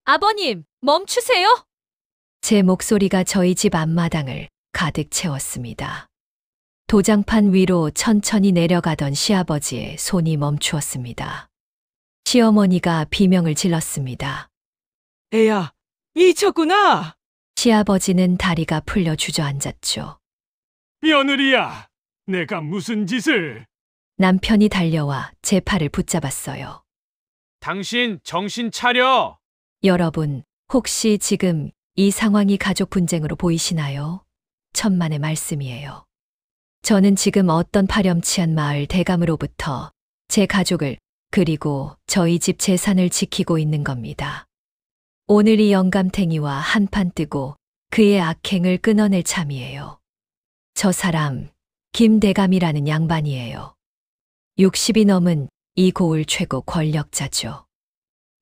아버님, 멈추세요! 제 목소리가 저희 집 앞마당을 가득 채웠습니다. 도장판 위로 천천히 내려가던 시아버지의 손이 멈추었습니다. 시어머니가 비명을 질렀습니다. 애야, 미쳤구나! 시아버지는 다리가 풀려 주저앉았죠. 며느리야, 내가 무슨 짓을? 남편이 달려와 제 팔을 붙잡았어요. 당신 정신 차려! 여러분, 혹시 지금 이 상황이 가족 분쟁으로 보이시나요? 천만의 말씀이에요. 저는 지금 어떤 파렴치한 마을 대감으로부터 제 가족을 그리고 저희 집 재산을 지키고 있는 겁니다. 오늘 이 영감탱이와 한판 뜨고 그의 악행을 끊어낼 참이에요. 저 사람, 김대감이라는 양반이에요. 60이 넘은 이 고을 최고 권력자죠.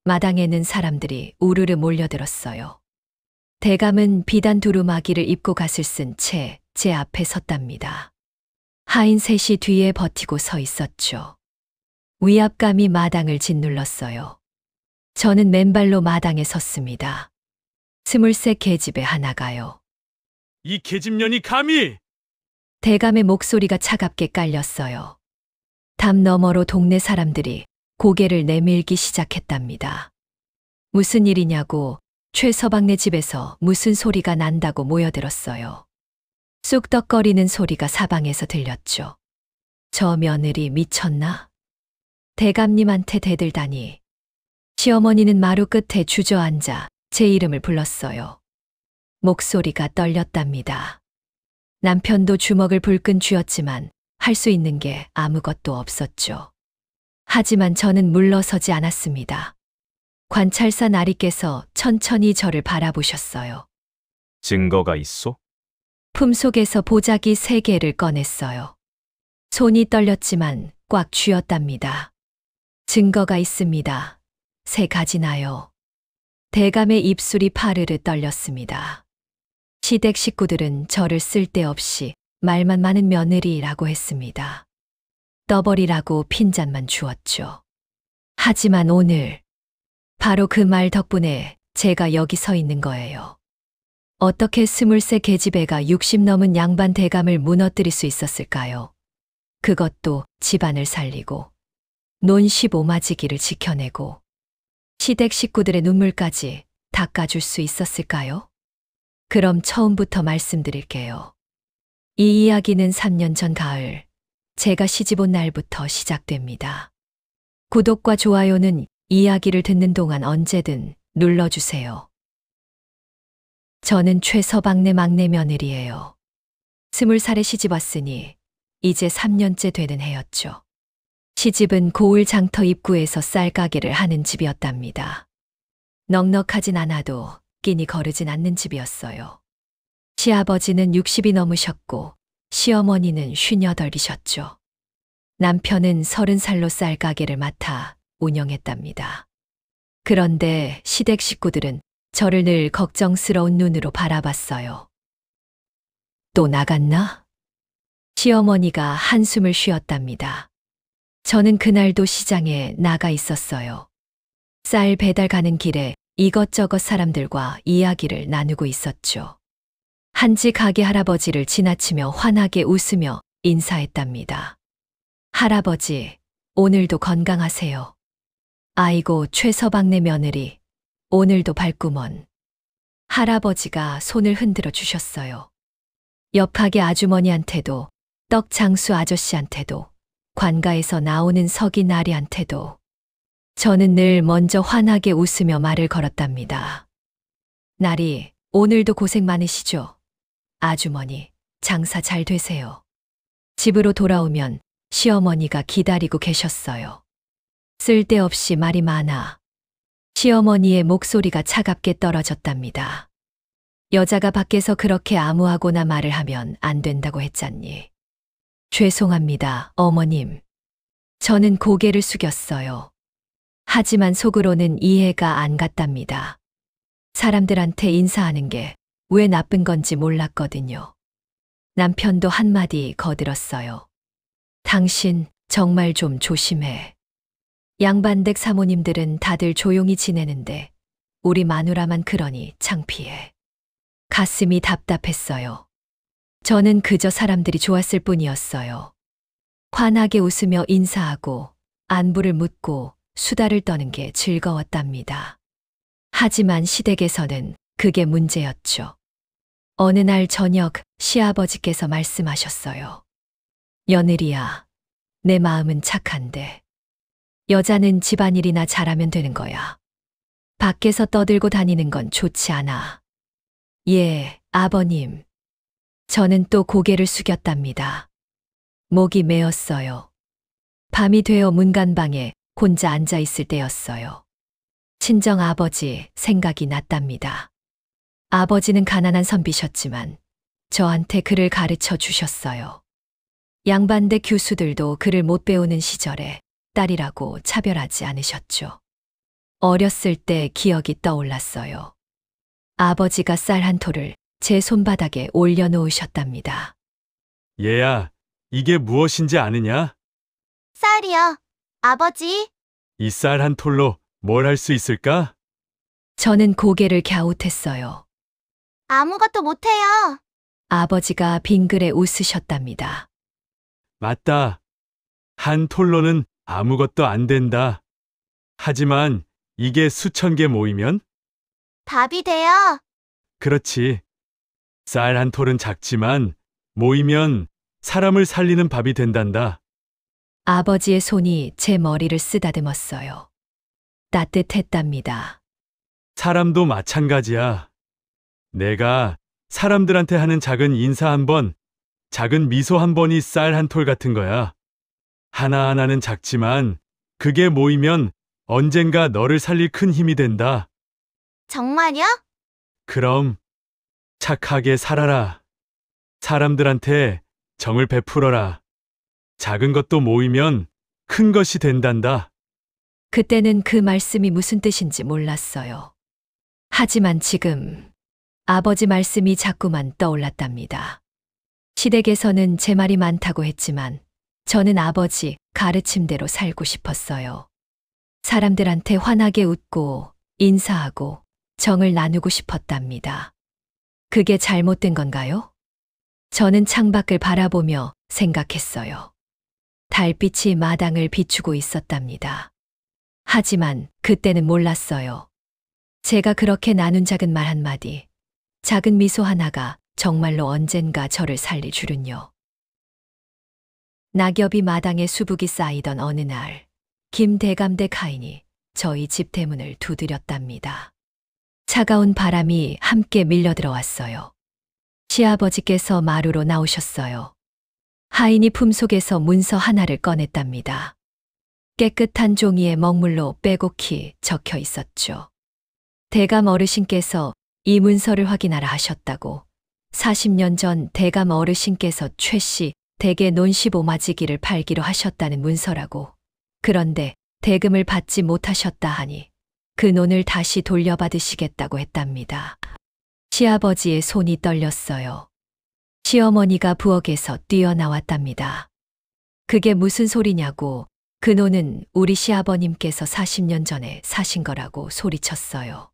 마당에는 사람들이 우르르 몰려들었어요. 대감은 비단 두루마기를 입고 갓을 쓴 채 제 앞에 섰답니다. 하인 셋이 뒤에 버티고 서 있었죠. 위압감이 마당을 짓눌렀어요. 저는 맨발로 마당에 섰습니다. 스물셋 계집애 하나가요. 이 계집년이 감히! 대감의 목소리가 차갑게 깔렸어요. 담 너머로 동네 사람들이 고개를 내밀기 시작했답니다. 무슨 일이냐고 최서방네 집에서 무슨 소리가 난다고 모여들었어요. 쑥덕거리는 소리가 사방에서 들렸죠. 저 며느리 미쳤나? 대감님한테 대들다니. 시어머니는 마루 끝에 주저앉아 제 이름을 불렀어요. 목소리가 떨렸답니다. 남편도 주먹을 불끈 쥐었지만 할 수 있는 게 아무것도 없었죠. 하지만 저는 물러서지 않았습니다. 관찰사 나리께서 천천히 저를 바라보셨어요. 증거가 있소? 품속에서 보자기 3개를 꺼냈어요. 손이 떨렸지만 꽉 쥐었답니다. 증거가 있습니다. 3가지나요. 대감의 입술이 파르르 떨렸습니다. 시댁 식구들은 저를 쓸데없이 말만 많은 며느리라고 했습니다. 떠버리라고 핀잔만 주었죠. 하지만 오늘 바로 그 말 덕분에 제가 여기 서 있는 거예요. 어떻게 23 계집애가 60 넘은 양반 대감을 무너뜨릴 수 있었을까요? 그것도 집안을 살리고 논 15마지기를 지켜내고 시댁 식구들의 눈물까지 닦아줄 수 있었을까요? 그럼 처음부터 말씀드릴게요. 이 이야기는 3년 전 가을, 제가 시집 온 날부터 시작됩니다. 구독과 좋아요는 이야기를 듣는 동안 언제든 눌러주세요. 저는 최서방네 막내 며느리예요. 20살에 시집 왔으니 이제 3년째 되는 해였죠. 시집은 고을 장터 입구에서 쌀가게를 하는 집이었답니다. 넉넉하진 않아도 끼니 거르진 않는 집이었어요. 시아버지는 60이 넘으셨고 시어머니는 58이셨죠. 남편은 30살로 쌀가게를 맡아 운영했답니다. 그런데 시댁 식구들은 저를 늘 걱정스러운 눈으로 바라봤어요. 또 나갔나? 시어머니가 한숨을 쉬었답니다. 저는 그날도 시장에 나가 있었어요. 쌀 배달 가는 길에 이것저것 사람들과 이야기를 나누고 있었죠. 한지 가게 할아버지를 지나치며 환하게 웃으며 인사했답니다. 할아버지, 오늘도 건강하세요. 아이고, 최서방네 며느리, 오늘도 밝구먼. 할아버지가 손을 흔들어 주셨어요. 옆 가게 아주머니한테도, 떡 장수 아저씨한테도, 관가에서 나오는 석이 나리한테도 저는 늘 먼저 환하게 웃으며 말을 걸었답니다. 나리, 오늘도 고생 많으시죠? 아주머니, 장사 잘 되세요. 집으로 돌아오면 시어머니가 기다리고 계셨어요. 쓸데없이 말이 많아. 시어머니의 목소리가 차갑게 떨어졌답니다. 여자가 밖에서 그렇게 아무하고나 말을 하면 안 된다고 했잖니. 죄송합니다, 어머님. 저는 고개를 숙였어요. 하지만 속으로는 이해가 안 갔답니다. 사람들한테 인사하는 게 왜 나쁜 건지 몰랐거든요. 남편도 한마디 거들었어요. 당신 정말 좀 조심해. 양반댁 사모님들은 다들 조용히 지내는데 우리 마누라만 그러니 창피해. 가슴이 답답했어요. 저는 그저 사람들이 좋았을 뿐이었어요. 환하게 웃으며 인사하고 안부를 묻고 수다를 떠는 게 즐거웠답니다. 하지만 시댁에서는 그게 문제였죠. 어느 날 저녁 시아버지께서 말씀하셨어요. 며느리야, 내 마음은 착한데 여자는 집안일이나 잘하면 되는 거야. 밖에서 떠들고 다니는 건 좋지 않아. 예, 아버님. 저는 또 고개를 숙였답니다. 목이 메었어요. 밤이 되어 문간방에 혼자 앉아 있을 때였어요. 친정 아버지 생각이 났답니다. 아버지는 가난한 선비셨지만 저한테 글을 가르쳐 주셨어요. 양반대 교수들도 글을 못 배우는 시절에 딸이라고 차별하지 않으셨죠. 어렸을 때 기억이 떠올랐어요. 아버지가 쌀 한 톨을 제 손바닥에 올려놓으셨답니다. 얘야, 이게 무엇인지 아느냐? 쌀이요. 아버지, 이 쌀 한 톨로 뭘 할 수 있을까? 저는 고개를 갸웃했어요. 아무것도 못해요. 아버지가 빙그레 웃으셨답니다. 맞다. 한 톨로는 아무것도 안 된다. 하지만 이게 수천 개 모이면? 밥이 돼요. 그렇지. 쌀 한 톨은 작지만 모이면 사람을 살리는 밥이 된단다. 아버지의 손이 제 머리를 쓰다듬었어요. 따뜻했답니다. 사람도 마찬가지야. 내가 사람들한테 하는 작은 인사 한 번, 작은 미소 한 번이 쌀 한 톨 같은 거야. 하나하나는 작지만 그게 모이면 언젠가 너를 살릴 큰 힘이 된다. 정말요? 그럼 착하게 살아라. 사람들한테 정을 베풀어라. 작은 것도 모이면 큰 것이 된단다. 그때는 그 말씀이 무슨 뜻인지 몰랐어요. 하지만 지금 아버지 말씀이 자꾸만 떠올랐답니다. 시댁에서는 제 말이 많다고 했지만 저는 아버지 가르침대로 살고 싶었어요. 사람들한테 환하게 웃고 인사하고 정을 나누고 싶었답니다. 그게 잘못된 건가요? 저는 창밖을 바라보며 생각했어요. 달빛이 마당을 비추고 있었답니다. 하지만 그때는 몰랐어요. 제가 그렇게 나눈 작은 말 한마디, 작은 미소 하나가 정말로 언젠가 저를 살릴 줄은요. 낙엽이 마당에 수북이 쌓이던 어느 날, 김대감대 카인이 저희 집 대문을 두드렸답니다. 차가운 바람이 함께 밀려 들어왔어요. 시아버지께서 마루로 나오셨어요. 하인이 품속에서 문서 하나를 꺼냈답니다. 깨끗한 종이에 먹물로 빼곡히 적혀 있었죠. 대감 어르신께서 이 문서를 확인하라 하셨다고 40년 전 대감 어르신께서 최씨 댁의 논 15마지기를 팔기로 하셨다는 문서라고. 그런데 대금을 받지 못하셨다 하니 그 논을 다시 돌려받으시겠다고 했답니다. 시아버지의 손이 떨렸어요. 시어머니가 부엌에서 뛰어나왔답니다. 그게 무슨 소리냐고. 그 논은 우리 시아버님께서 40년 전에 사신 거라고 소리쳤어요.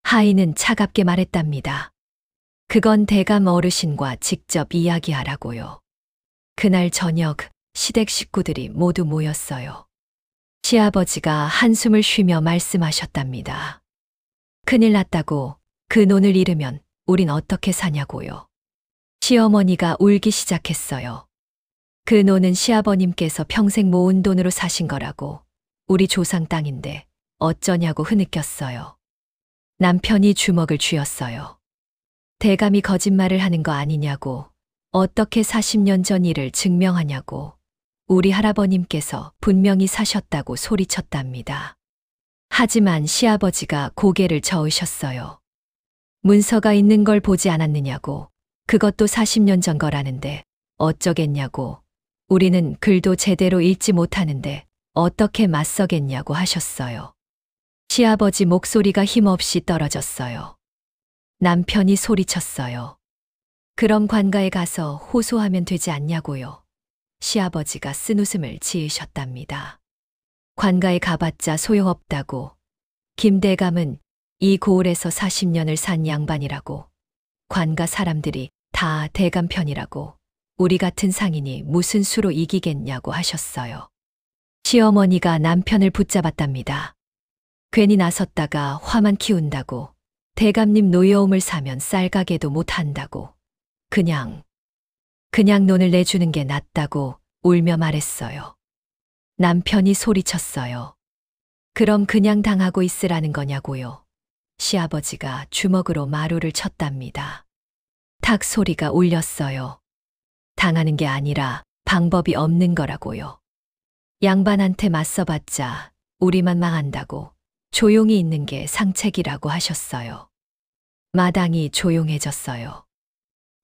하인은 차갑게 말했답니다. 그건 대감 어르신과 직접 이야기하라고요. 그날 저녁 시댁 식구들이 모두 모였어요. 시아버지가 한숨을 쉬며 말씀하셨답니다. 큰일 났다고. 그 논을 잃으면 우린 어떻게 사냐고요. 시어머니가 울기 시작했어요. 그 논은 시아버님께서 평생 모은 돈으로 사신 거라고. 우리 조상 땅인데 어쩌냐고 흐느꼈어요. 남편이 주먹을 쥐었어요. 대감이 거짓말을 하는 거 아니냐고. 어떻게 40년 전 일을 증명하냐고. 우리 할아버님께서 분명히 사셨다고 소리쳤답니다. 하지만 시아버지가 고개를 저으셨어요. 문서가 있는 걸 보지 않았느냐고. 그것도 40년 전 거라는데 어쩌겠냐고. 우리는 글도 제대로 읽지 못하는데 어떻게 맞서겠냐고 하셨어요. 시아버지 목소리가 힘없이 떨어졌어요. 남편이 소리쳤어요. 그럼 관가에 가서 호소하면 되지 않냐고요. 시아버지가 쓴웃음을 지으셨답니다. 관가에 가봤자 소용없다고. 김대감은 이 고을에서 40년을 산 양반이라고, 관가 사람들이 다 대감 편이라고, 우리 같은 상인이 무슨 수로 이기겠냐고 하셨어요. 시어머니가 남편을 붙잡았답니다. 괜히 나섰다가 화만 키운다고, 대감님 노여움을 사면 쌀가게도 못한다고, 그냥 논을 내주는 게 낫다고 울며 말했어요. 남편이 소리쳤어요. 그럼 그냥 당하고 있으라는 거냐고요. 시아버지가 주먹으로 마루를 쳤답니다. 탁 소리가 울렸어요. 당하는 게 아니라 방법이 없는 거라고요. 양반한테 맞서봤자 우리만 망한다고, 조용히 있는 게 상책이라고 하셨어요. 마당이 조용해졌어요.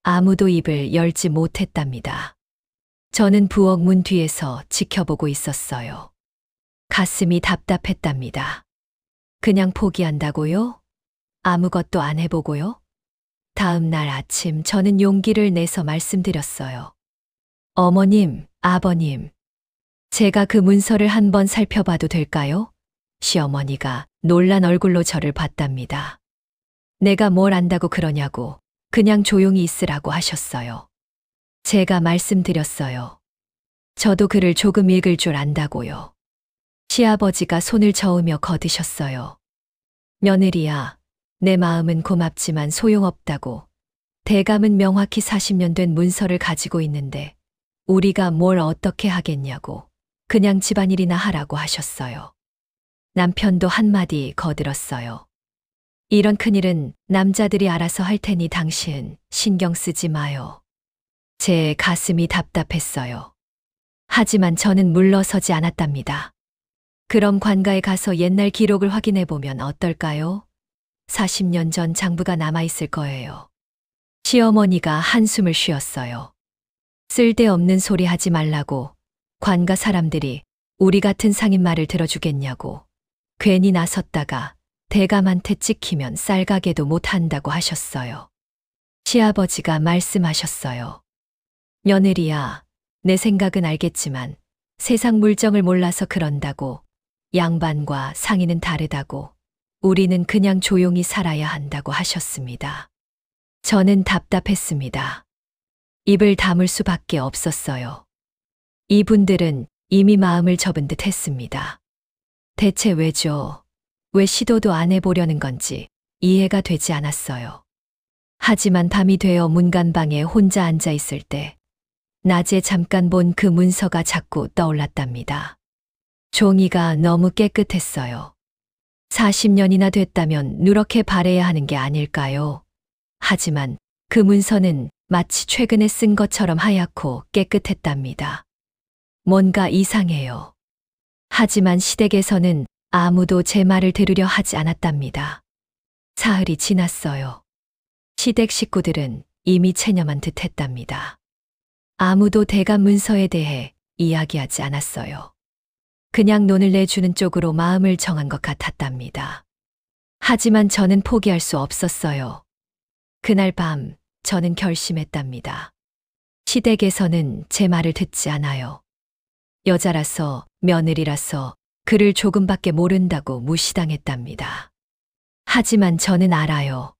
아무도 입을 열지 못했답니다. 저는 부엌 문 뒤에서 지켜보고 있었어요. 가슴이 답답했답니다. 그냥 포기한다고요? 아무것도 안 해보고요? 다음 날 아침 저는 용기를 내서 말씀드렸어요. 어머님, 아버님, 제가 그 문서를 한번 살펴봐도 될까요? 시어머니가 놀란 얼굴로 저를 봤답니다. 내가 뭘 안다고 그러냐고, 그냥 조용히 있으라고 하셨어요. 제가 말씀드렸어요. 저도 글을 조금 읽을 줄 안다고요. 시아버지가 손을 저으며 거드셨어요. 며느리야, 내 마음은 고맙지만 소용없다고. 대감은 명확히 40년 된 문서를 가지고 있는데 우리가 뭘 어떻게 하겠냐고, 그냥 집안일이나 하라고 하셨어요. 남편도 한마디 거들었어요. 이런 큰일은 남자들이 알아서 할 테니 당신 신경 쓰지 마요. 제 가슴이 답답했어요. 하지만 저는 물러서지 않았답니다. 그럼 관가에 가서 옛날 기록을 확인해 보면 어떨까요? 40년 전 장부가 남아있을 거예요. 시어머니가 한숨을 쉬었어요. 쓸데없는 소리 하지 말라고, 관가 사람들이 우리 같은 상인 말을 들어주겠냐고, 괜히 나섰다가 대감한테 찍히면 쌀가게도 못한다고 하셨어요. 시아버지가 말씀하셨어요. 며느리야, 내 생각은 알겠지만 세상 물정을 몰라서 그런다고, 양반과 상인은 다르다고, 우리는 그냥 조용히 살아야 한다고 하셨습니다. 저는 답답했습니다. 입을 다물 수밖에 없었어요. 이분들은 이미 마음을 접은 듯 했습니다. 대체 왜죠? 왜 시도도 안 해보려는 건지 이해가 되지 않았어요. 하지만 밤이 되어 문간방에 혼자 앉아 있을 때 낮에 잠깐 본 그 문서가 자꾸 떠올랐답니다. 종이가 너무 깨끗했어요. 40년이나 됐다면 누렇게 바래야 하는 게 아닐까요? 하지만 그 문서는 마치 최근에 쓴 것처럼 하얗고 깨끗했답니다. 뭔가 이상해요. 하지만 시댁에서는 아무도 제 말을 들으려 하지 않았답니다. 사흘이 지났어요. 시댁 식구들은 이미 체념한 듯 했답니다. 아무도 대감 문서에 대해 이야기하지 않았어요. 그냥 논을 내주는 쪽으로 마음을 정한 것 같았답니다. 하지만 저는 포기할 수 없었어요. 그날 밤 저는 결심했답니다. 시댁에서는 제 말을 듣지 않아요. 여자라서, 며느리라서 글을 조금밖에 모른다고 무시당했답니다. 하지만 저는 알아요.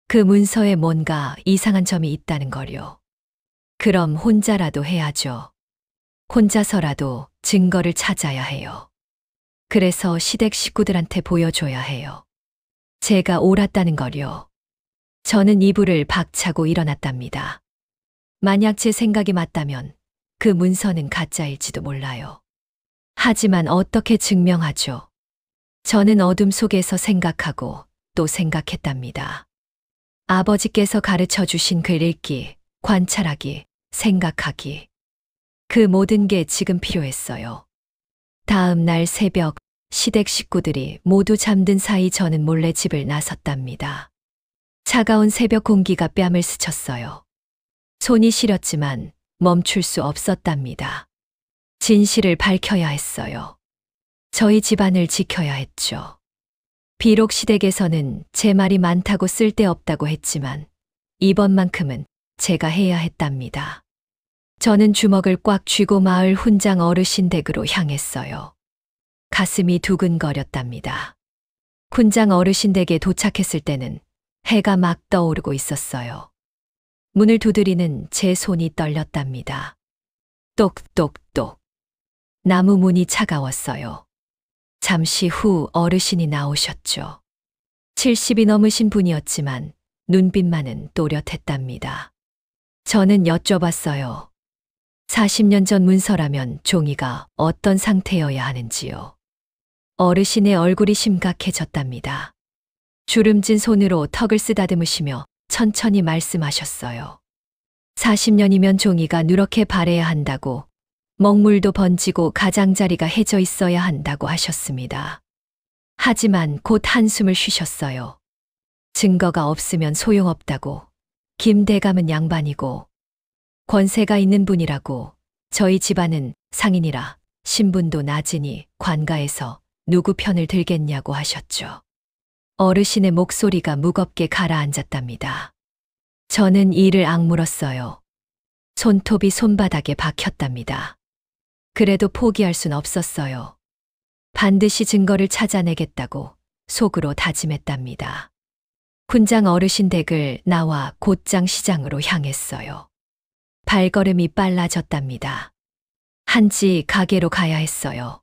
그 문서에 뭔가 이상한 점이 있다는 걸요. 그럼 혼자라도 해야죠. 혼자서라도 증거를 찾아야 해요. 그래서 시댁 식구들한테 보여줘야 해요. 제가 옳았다는 걸요. 저는 이불을 박차고 일어났답니다. 만약 제 생각이 맞다면 그 문서는 가짜일지도 몰라요. 하지만 어떻게 증명하죠? 저는 어둠 속에서 생각하고 또 생각했답니다. 아버지께서 가르쳐 주신 글 읽기, 관찰하기, 생각하기. 그 모든 게 지금 필요했어요. 다음 날 새벽 시댁 식구들이 모두 잠든 사이 저는 몰래 집을 나섰답니다. 차가운 새벽 공기가 뺨을 스쳤어요. 손이 시렸지만 멈출 수 없었답니다. 진실을 밝혀야 했어요. 저희 집안을 지켜야 했죠. 비록 시댁에서는 제 말이 많다고 쓸데없다고 했지만 이번만큼은 제가 해야 했답니다. 저는 주먹을 꽉 쥐고 마을 훈장 어르신 댁으로 향했어요. 가슴이 두근거렸답니다. 군장 어르신 댁에 도착했을 때는 해가 막 떠오르고 있었어요. 문을 두드리는 제 손이 떨렸답니다. 똑똑똑. 나무 문이 차가웠어요. 잠시 후 어르신이 나오셨죠. 70이 넘으신 분이었지만 눈빛만은 또렷했답니다. 저는 여쭤봤어요. 40년 전 문서라면 종이가 어떤 상태여야 하는지요. 어르신의 얼굴이 심각해졌답니다. 주름진 손으로 턱을 쓰다듬으시며 천천히 말씀하셨어요. 40년이면 종이가 누렇게 바래야 한다고, 먹물도 번지고 가장자리가 해져 있어야 한다고 하셨습니다. 하지만 곧 한숨을 쉬셨어요. 증거가 없으면 소용없다고, 김 대감은 양반이고 권세가 있는 분이라고, 저희 집안은 상인이라 신분도 낮으니 관가에서 누구 편을 들겠냐고 하셨죠. 어르신의 목소리가 무겁게 가라앉았답니다. 저는 이를 악물었어요. 손톱이 손바닥에 박혔답니다. 그래도 포기할 순 없었어요. 반드시 증거를 찾아내겠다고 속으로 다짐했답니다. 군장 어르신 댁을 나와 곧장 시장으로 향했어요. 발걸음이 빨라졌답니다. 한지 가게로 가야 했어요.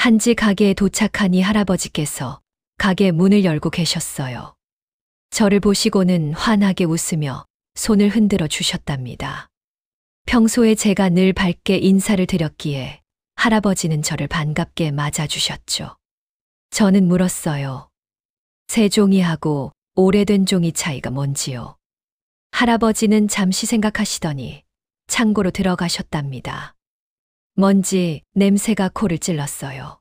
한지 가게에 도착하니 할아버지께서 가게 문을 열고 계셨어요. 저를 보시고는 환하게 웃으며 손을 흔들어 주셨답니다. 평소에 제가 늘 밝게 인사를 드렸기에 할아버지는 저를 반갑게 맞아주셨죠. 저는 물었어요. 새 종이하고 오래된 종이 차이가 뭔지요? 할아버지는 잠시 생각하시더니 창고로 들어가셨답니다. 먼지 냄새가 코를 찔렀어요.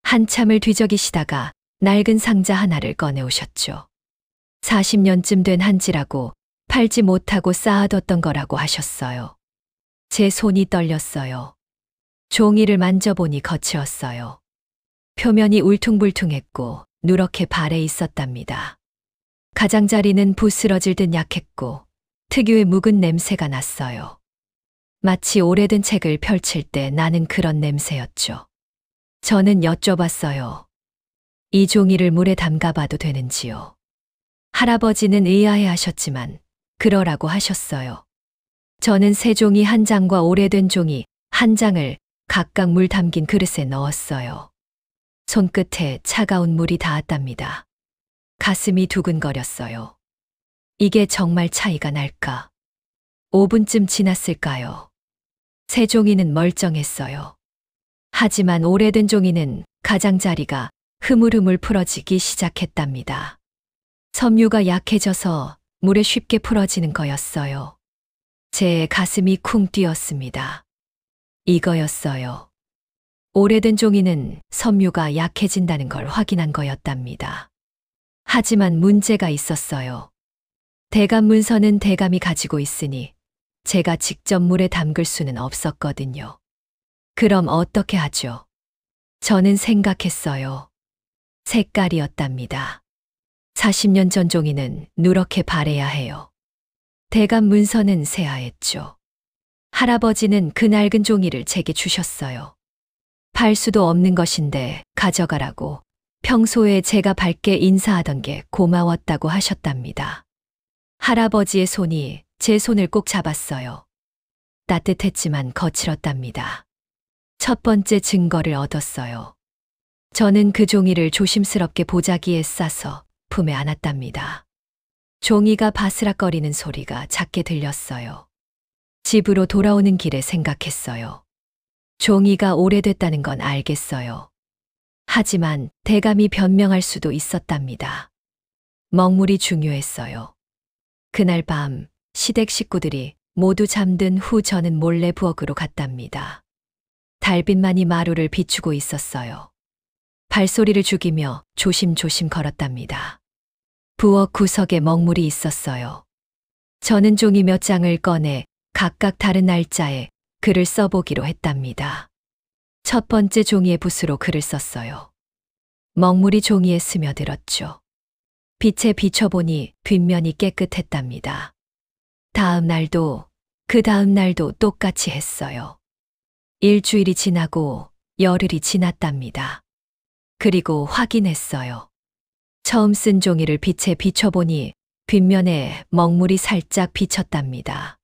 한참을 뒤적이시다가 낡은 상자 하나를 꺼내오셨죠. 40년쯤 된 한지라고 팔지 못하고 쌓아뒀던 거라고 하셨어요. 제 손이 떨렸어요. 종이를 만져보니 거칠었어요. 표면이 울퉁불퉁했고 누렇게 발해 있었답니다. 가장자리는 부스러질 듯 약했고 특유의 묵은 냄새가 났어요. 마치 오래된 책을 펼칠 때 나는 그런 냄새였죠. 저는 여쭤봤어요. 이 종이를 물에 담가봐도 되는지요? 할아버지는 의아해 하셨지만 그러라고 하셨어요. 저는 새 종이 한 장과 오래된 종이 한 장을 각각 물 담긴 그릇에 넣었어요. 손끝에 차가운 물이 닿았답니다. 가슴이 두근거렸어요. 이게 정말 차이가 날까? 5분쯤 지났을까요? 새 종이는 멀쩡했어요. 하지만 오래된 종이는 가장자리가 흐물흐물 풀어지기 시작했답니다. 섬유가 약해져서 물에 쉽게 풀어지는 거였어요. 제 가슴이 쿵 뛰었습니다. 이거였어요. 오래된 종이는 섬유가 약해진다는 걸 확인한 거였답니다. 하지만 문제가 있었어요. 대감 문서는 대감이 가지고 있으니 제가 직접 물에 담글 수는 없었거든요. 그럼 어떻게 하죠? 저는 생각했어요. 색깔이었답니다. 40년 전 종이는 누렇게 바래야 해요. 대감 문서는 새하였죠. 할아버지는 그 낡은 종이를 제게 주셨어요. 팔 수도 없는 것인데 가져가라고, 평소에 제가 밝게 인사하던 게 고마웠다고 하셨답니다. 할아버지의 손이 제 손을 꼭 잡았어요. 따뜻했지만 거칠었답니다. 첫 번째 증거를 얻었어요. 저는 그 종이를 조심스럽게 보자기에 싸서 품에 안았답니다. 종이가 바스락거리는 소리가 작게 들렸어요. 집으로 돌아오는 길에 생각했어요. 종이가 오래됐다는 건 알겠어요. 하지만 대감이 변명할 수도 있었답니다. 먹물이 중요했어요. 그날 밤 시댁 식구들이 모두 잠든 후 저는 몰래 부엌으로 갔답니다. 달빛만이 마루를 비추고 있었어요. 발소리를 죽이며 조심조심 걸었답니다. 부엌 구석에 먹물이 있었어요. 저는 종이 몇 장을 꺼내 각각 다른 날짜에 글을 써보기로 했답니다. 첫 번째 종이에 붓으로 글을 썼어요. 먹물이 종이에 스며들었죠. 빛에 비춰보니 뒷면이 깨끗했답니다. 다음 날도 그 다음 날도 똑같이 했어요. 일주일이 지나고 열흘이 지났답니다. 그리고 확인했어요. 처음 쓴 종이를 빛에 비춰보니 뒷면에 먹물이 살짝 비쳤답니다.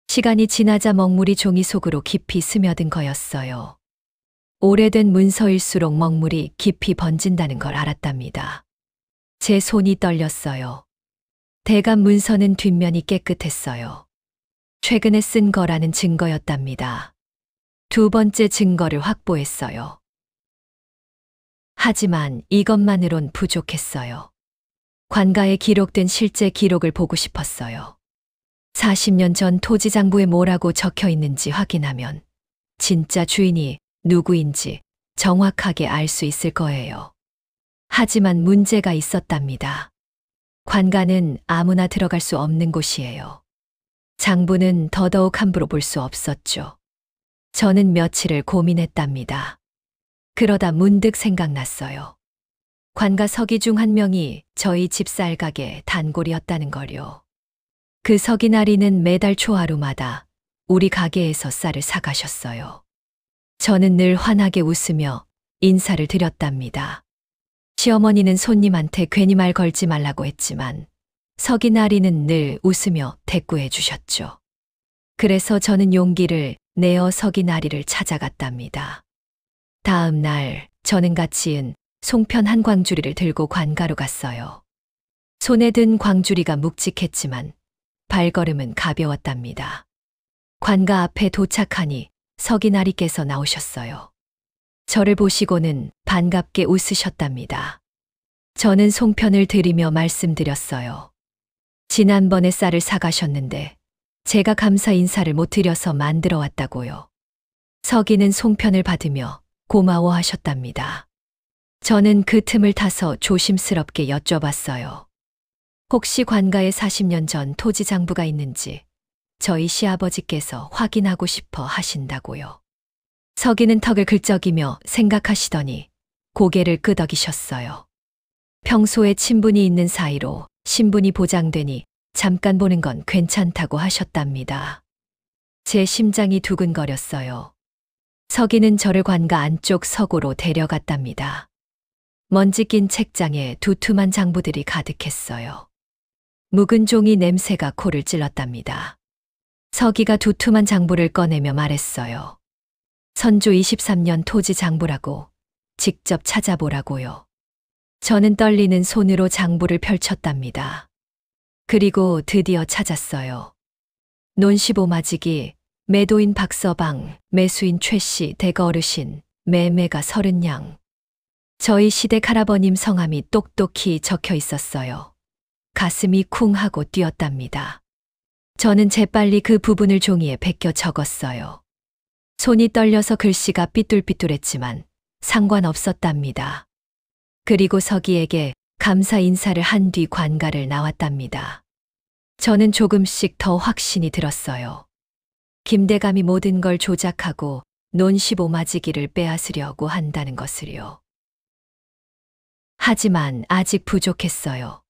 시간이 지나자 먹물이 종이 속으로 깊이 스며든 거였어요. 오래된 문서일수록 먹물이 깊이 번진다는 걸 알았답니다. 제 손이 떨렸어요. 대감 문서는 뒷면이 깨끗했어요. 최근에 쓴 거라는 증거였답니다. 두 번째 증거를 확보했어요. 하지만 이것만으론 부족했어요. 관가에 기록된 실제 기록을 보고 싶었어요. 40년 전 토지장부에 뭐라고 적혀 있는지 확인하면 진짜 주인이 누구인지 정확하게 알 수 있을 거예요. 하지만 문제가 있었답니다. 관가는 아무나 들어갈 수 없는 곳이에요. 장부는 더더욱 함부로 볼 수 없었죠. 저는 며칠을 고민했답니다. 그러다 문득 생각났어요. 관가 서기 중 한 명이 저희 집 쌀 가게 단골이었다는 걸요. 그 서기나리는 매달 초하루마다 우리 가게에서 쌀을 사가셨어요. 저는 늘 환하게 웃으며 인사를 드렸답니다. 시어머니는 손님한테 괜히 말 걸지 말라고 했지만 서기나리는 늘 웃으며 대꾸해 주셨죠. 그래서 저는 용기를 내어 서기나리를 찾아갔답니다. 다음 날 저는 같이 은 송편 한 광주리를 들고 관가로 갔어요. 손에 든 광주리가 묵직했지만 발걸음은 가벼웠답니다. 관가 앞에 도착하니 서기나리께서 나오셨어요. 저를 보시고는 반갑게 웃으셨답니다. 저는 송편을 드리며 말씀드렸어요. 지난번에 쌀을 사가셨는데 제가 감사 인사를 못 드려서 만들어 왔다고요. 서기는 송편을 받으며 고마워하셨답니다. 저는 그 틈을 타서 조심스럽게 여쭤봤어요. 혹시 관가에 40년 전 토지 장부가 있는지 저희 시아버지께서 확인하고 싶어 하신다고요. 서기는 턱을 긁적이며 생각하시더니 고개를 끄덕이셨어요. 평소에 친분이 있는 사이로 신분이 보장되니 잠깐 보는 건 괜찮다고 하셨답니다. 제 심장이 두근거렸어요. 서기는 저를 관가 안쪽 서고로 데려갔답니다. 먼지 낀 책장에 두툼한 장부들이 가득했어요. 묵은 종이 냄새가 코를 찔렀답니다. 서기가 두툼한 장부를 꺼내며 말했어요. 선조 23년 토지 장부라고 직접 찾아보라고요. 저는 떨리는 손으로 장부를 펼쳤답니다. 그리고 드디어 찾았어요. 논15마지기, 매도인 박서방, 매수인 최씨, 대거 어르신, 매매가 30냥. 저희 시댁 할아버님 성함이 똑똑히 적혀 있었어요. 가슴이 쿵 하고 뛰었답니다. 저는 재빨리 그 부분을 종이에 베껴 적었어요. 손이 떨려서 글씨가 삐뚤삐뚤했지만 상관없었답니다. 그리고 서기에게 감사 인사를 한 뒤 관가를 나왔답니다. 저는 조금씩 더 확신이 들었어요. 김대감이 모든 걸 조작하고 논15마지기를 빼앗으려고 한다는 것을요. 하지만 아직 부족했어요.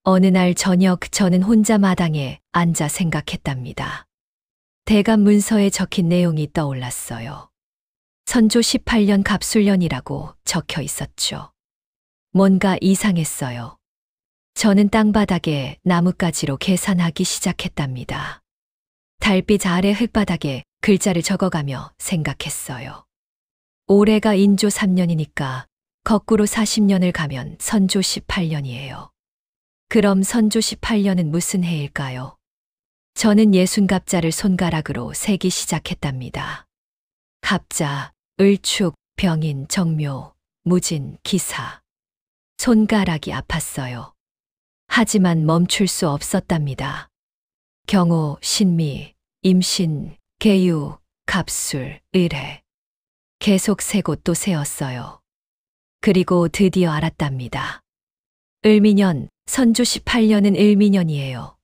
어느 날 저녁 저는 혼자 마당에 앉아 생각했답니다. 대감 문서에 적힌 내용이 떠올랐어요. 선조 18년 갑술년이라고 적혀 있었죠. 뭔가 이상했어요. 저는 땅바닥에 나뭇가지로 계산하기 시작했답니다. 달빛 아래 흙바닥에 글자를 적어가며 생각했어요. 올해가 인조 3년이니까 거꾸로 40년을 가면 선조 18년이에요. 그럼 선조 18년은 무슨 해일까요? 저는 60갑자를 손가락으로 세기 시작했답니다. 갑자, 을축, 병인, 정묘, 무진, 기사. 손가락이 아팠어요. 하지만 멈출 수 없었답니다. 경호, 신미, 임신, 계유, 갑술, 을해. 계속 세고 또 세었어요. 그리고 드디어 알았답니다. 을미년, 선조 18년은 을미년이에요.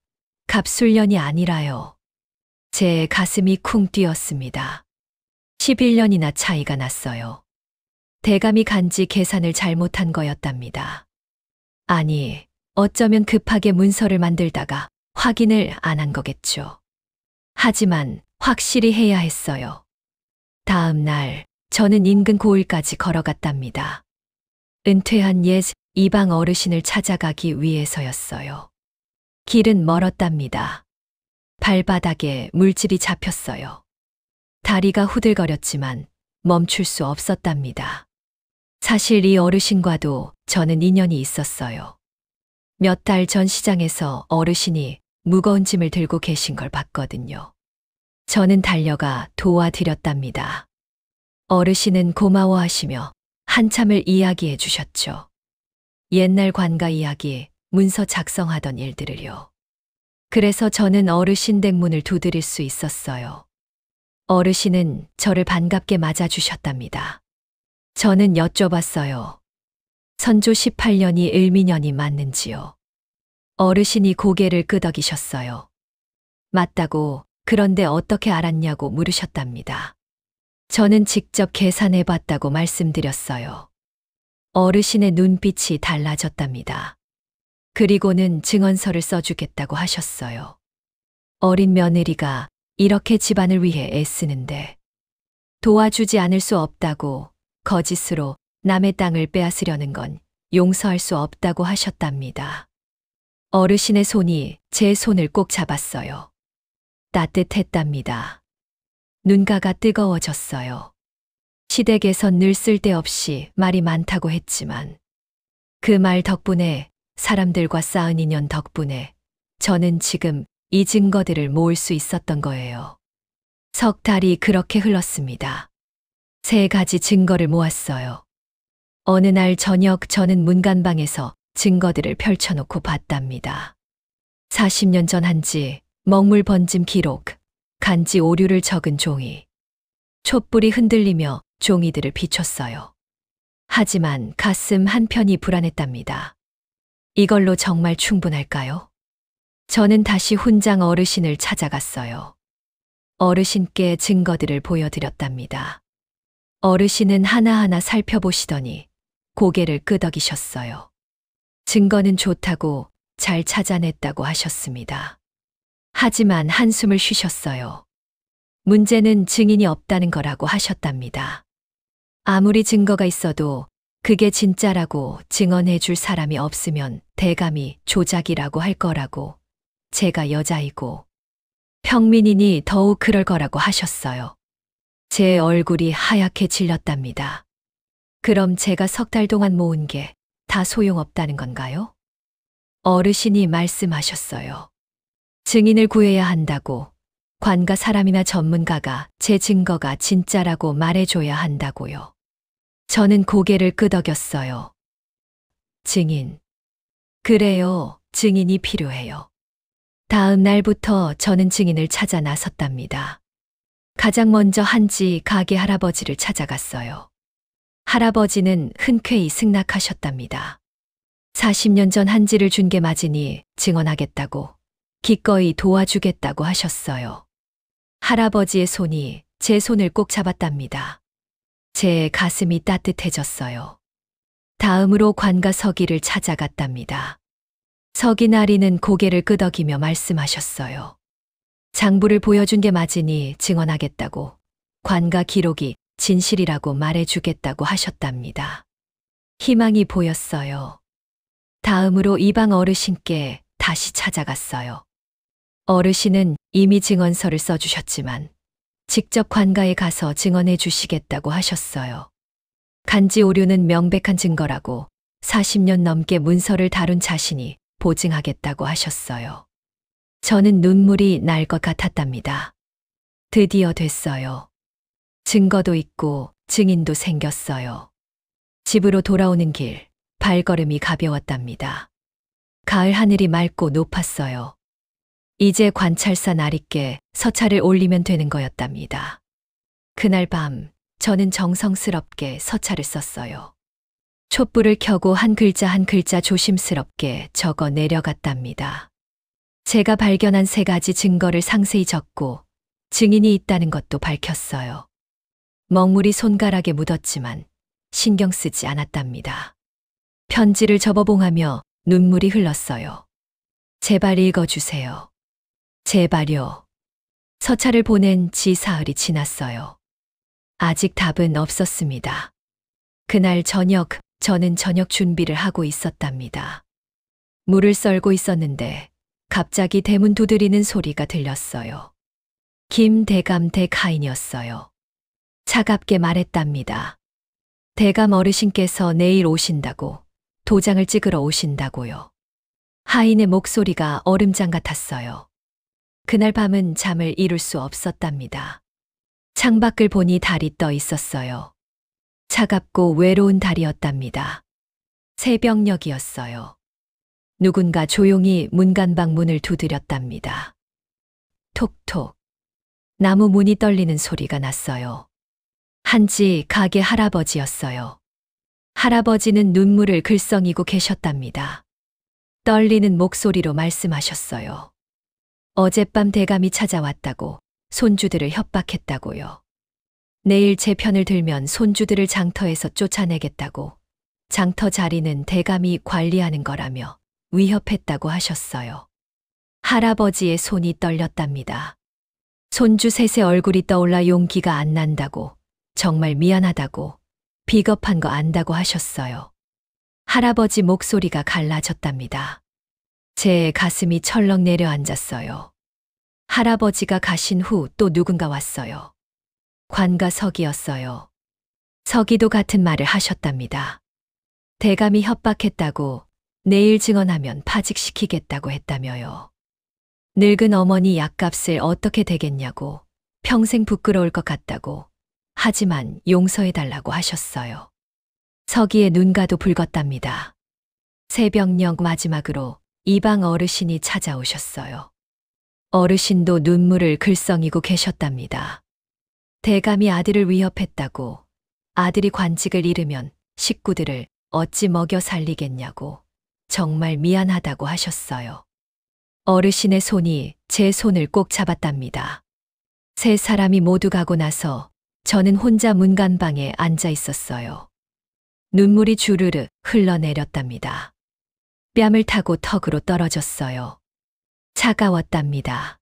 갑술년이 아니라요. 제 가슴이 쿵 뛰었습니다. 11년이나 차이가 났어요. 대감이 간지 계산을 잘못한 거였답니다. 아니, 어쩌면 급하게 문서를 만들다가 확인을 안 한 거겠죠. 하지만 확실히 해야 했어요. 다음 날 저는 인근 고을까지 걸어갔답니다. 은퇴한 옛 이방 어르신을 찾아가기 위해서였어요. 길은 멀었답니다. 발바닥에 물집이 잡혔어요. 다리가 후들거렸지만 멈출 수 없었답니다. 사실 이 어르신과도 저는 인연이 있었어요. 몇 달 전 시장에서 어르신이 무거운 짐을 들고 계신 걸 봤거든요. 저는 달려가 도와드렸답니다. 어르신은 고마워하시며 한참을 이야기해 주셨죠. 옛날 관가 이야기, 문서 작성하던 일들을요. 그래서 저는 어르신 댁문을 두드릴 수 있었어요. 어르신은 저를 반갑게 맞아주셨답니다. 저는 여쭤봤어요. 선조 18년이 을미년이 맞는지요? 어르신이 고개를 끄덕이셨어요. 맞다고, 그런데 어떻게 알았냐고 물으셨답니다. 저는 직접 계산해 봤다고 말씀드렸어요. 어르신의 눈빛이 달라졌답니다. 그리고는 증언서를 써주겠다고 하셨어요. 어린 며느리가 이렇게 집안을 위해 애쓰는데 도와주지 않을 수 없다고, 거짓으로 남의 땅을 빼앗으려는 건 용서할 수 없다고 하셨답니다. 어르신의 손이 제 손을 꼭 잡았어요. 따뜻했답니다. 눈가가 뜨거워졌어요. 시댁에선 늘 쓸데없이 말이 많다고 했지만 그 말 덕분에, 사람들과 쌓은 인연 덕분에 저는 지금 이 증거들을 모을 수 있었던 거예요. 석 달이 그렇게 흘렀습니다. 3가지 증거를 모았어요. 어느 날 저녁 저는 문간방에서 증거들을 펼쳐놓고 봤답니다. 40년 전 한지, 먹물 번짐 기록, 간지 오류를 적은 종이. 촛불이 흔들리며 종이들을 비췄어요. 하지만 가슴 한편이 불안했답니다. 이걸로 정말 충분할까요? 저는 다시 훈장 어르신을 찾아갔어요. 어르신께 증거들을 보여드렸답니다. 어르신은 하나하나 살펴보시더니 고개를 끄덕이셨어요. 증거는 좋다고, 잘 찾아냈다고 하셨습니다. 하지만 한숨을 쉬셨어요. 문제는 증인이 없다는 거라고 하셨답니다. 아무리 증거가 있어도 그게 진짜라고 증언해 줄 사람이 없으면 대감이 조작이라고 할 거라고, 제가 여자이고 평민이니 더욱 그럴 거라고 하셨어요. 제 얼굴이 하얗게 질렸답니다. 그럼 제가 3달 동안 모은 게 다 소용없다는 건가요? 어르신이 말씀하셨어요. 증인을 구해야 한다고, 관가 사람이나 전문가가 제 증거가 진짜라고 말해줘야 한다고요. 저는 고개를 끄덕였어요. 증인. 그래요, 증인이 필요해요. 다음 날부터 저는 증인을 찾아 나섰답니다. 가장 먼저 한지 가게 할아버지를 찾아갔어요. 할아버지는 흔쾌히 승낙하셨답니다. 40년 전 한지를 준 게 맞으니 증언하겠다고, 기꺼이 도와주겠다고 하셨어요. 할아버지의 손이 제 손을 꼭 잡았답니다. 제 가슴이 따뜻해졌어요. 다음으로 관가 서기를 찾아갔답니다. 서기 나리는 고개를 끄덕이며 말씀하셨어요. 장부를 보여준 게 맞으니 증언하겠다고, 관가 기록이 진실이라고 말해주겠다고 하셨답니다. 희망이 보였어요. 다음으로 이방 어르신께 다시 찾아갔어요. 어르신은 이미 증언서를 써주셨지만 직접 관가에 가서 증언해 주시겠다고 하셨어요. 간지 오류는 명백한 증거라고, 40년 넘게 문서를 다룬 자신이 보증하겠다고 하셨어요. 저는 눈물이 날 것 같았답니다. 드디어 됐어요. 증거도 있고 증인도 생겼어요. 집으로 돌아오는 길, 발걸음이 가벼웠답니다. 가을 하늘이 맑고 높았어요. 이제 관찰사 나리께 서찰을 올리면 되는 거였답니다. 그날 밤 저는 정성스럽게 서찰을 썼어요. 촛불을 켜고 한 글자 한 글자 조심스럽게 적어 내려갔답니다. 제가 발견한 3가지 증거를 상세히 적고 증인이 있다는 것도 밝혔어요. 먹물이 손가락에 묻었지만 신경 쓰지 않았답니다. 편지를 접어봉하며 눈물이 흘렀어요. 제발 읽어주세요. 제발요. 서찰을 보낸 지 사흘이 지났어요. 아직 답은 없었습니다. 그날 저녁 저는 저녁 준비를 하고 있었답니다. 물을 썰고 있었는데 갑자기 대문 두드리는 소리가 들렸어요. 김대감 댁하인이었어요. 차갑게 말했답니다. 대감 어르신께서 내일 오신다고, 도장을 찍으러 오신다고요. 하인의 목소리가 얼음장 같았어요. 그날 밤은 잠을 이룰 수 없었답니다. 창밖을 보니 달이 떠 있었어요. 차갑고 외로운 달이었답니다. 새벽녘이었어요. 누군가 조용히 문간방 문을 두드렸답니다. 톡톡. 나무 문이 떨리는 소리가 났어요. 한지 가게 할아버지였어요. 할아버지는 눈물을 글썽이고 계셨답니다. 떨리는 목소리로 말씀하셨어요. 어젯밤 대감이 찾아왔다고, 손주들을 협박했다고요. 내일 제 편을 들면 손주들을 장터에서 쫓아내겠다고, 장터 자리는 대감이 관리하는 거라며 위협했다고 하셨어요. 할아버지의 손이 떨렸답니다. 손주 셋의 얼굴이 떠올라 용기가 안 난다고, 정말 미안하다고, 비겁한 거 안다고 하셨어요. 할아버지 목소리가 갈라졌답니다. 제 가슴이 철렁 내려앉았어요. 할아버지가 가신 후 또 누군가 왔어요. 관가 서기였어요. 서기도 같은 말을 하셨답니다. 대감이 협박했다고, 내일 증언하면 파직시키겠다고 했다며요. 늙은 어머니 약값을 어떻게 되겠냐고, 평생 부끄러울 것 같다고, 하지만 용서해달라고 하셨어요. 서기의 눈가도 붉었답니다. 새벽녘 마지막으로 이방 어르신이 찾아오셨어요. 어르신도 눈물을 글썽이고 계셨답니다. 대감이 아들을 위협했다고, 아들이 관직을 잃으면 식구들을 어찌 먹여 살리겠냐고, 정말 미안하다고 하셨어요. 어르신의 손이 제 손을 꼭 잡았답니다. 세 사람이 모두 가고 나서 저는 혼자 문간방에 앉아 있었어요. 눈물이 주르르 흘러내렸답니다. 뺨을 타고 턱으로 떨어졌어요. 차가웠답니다.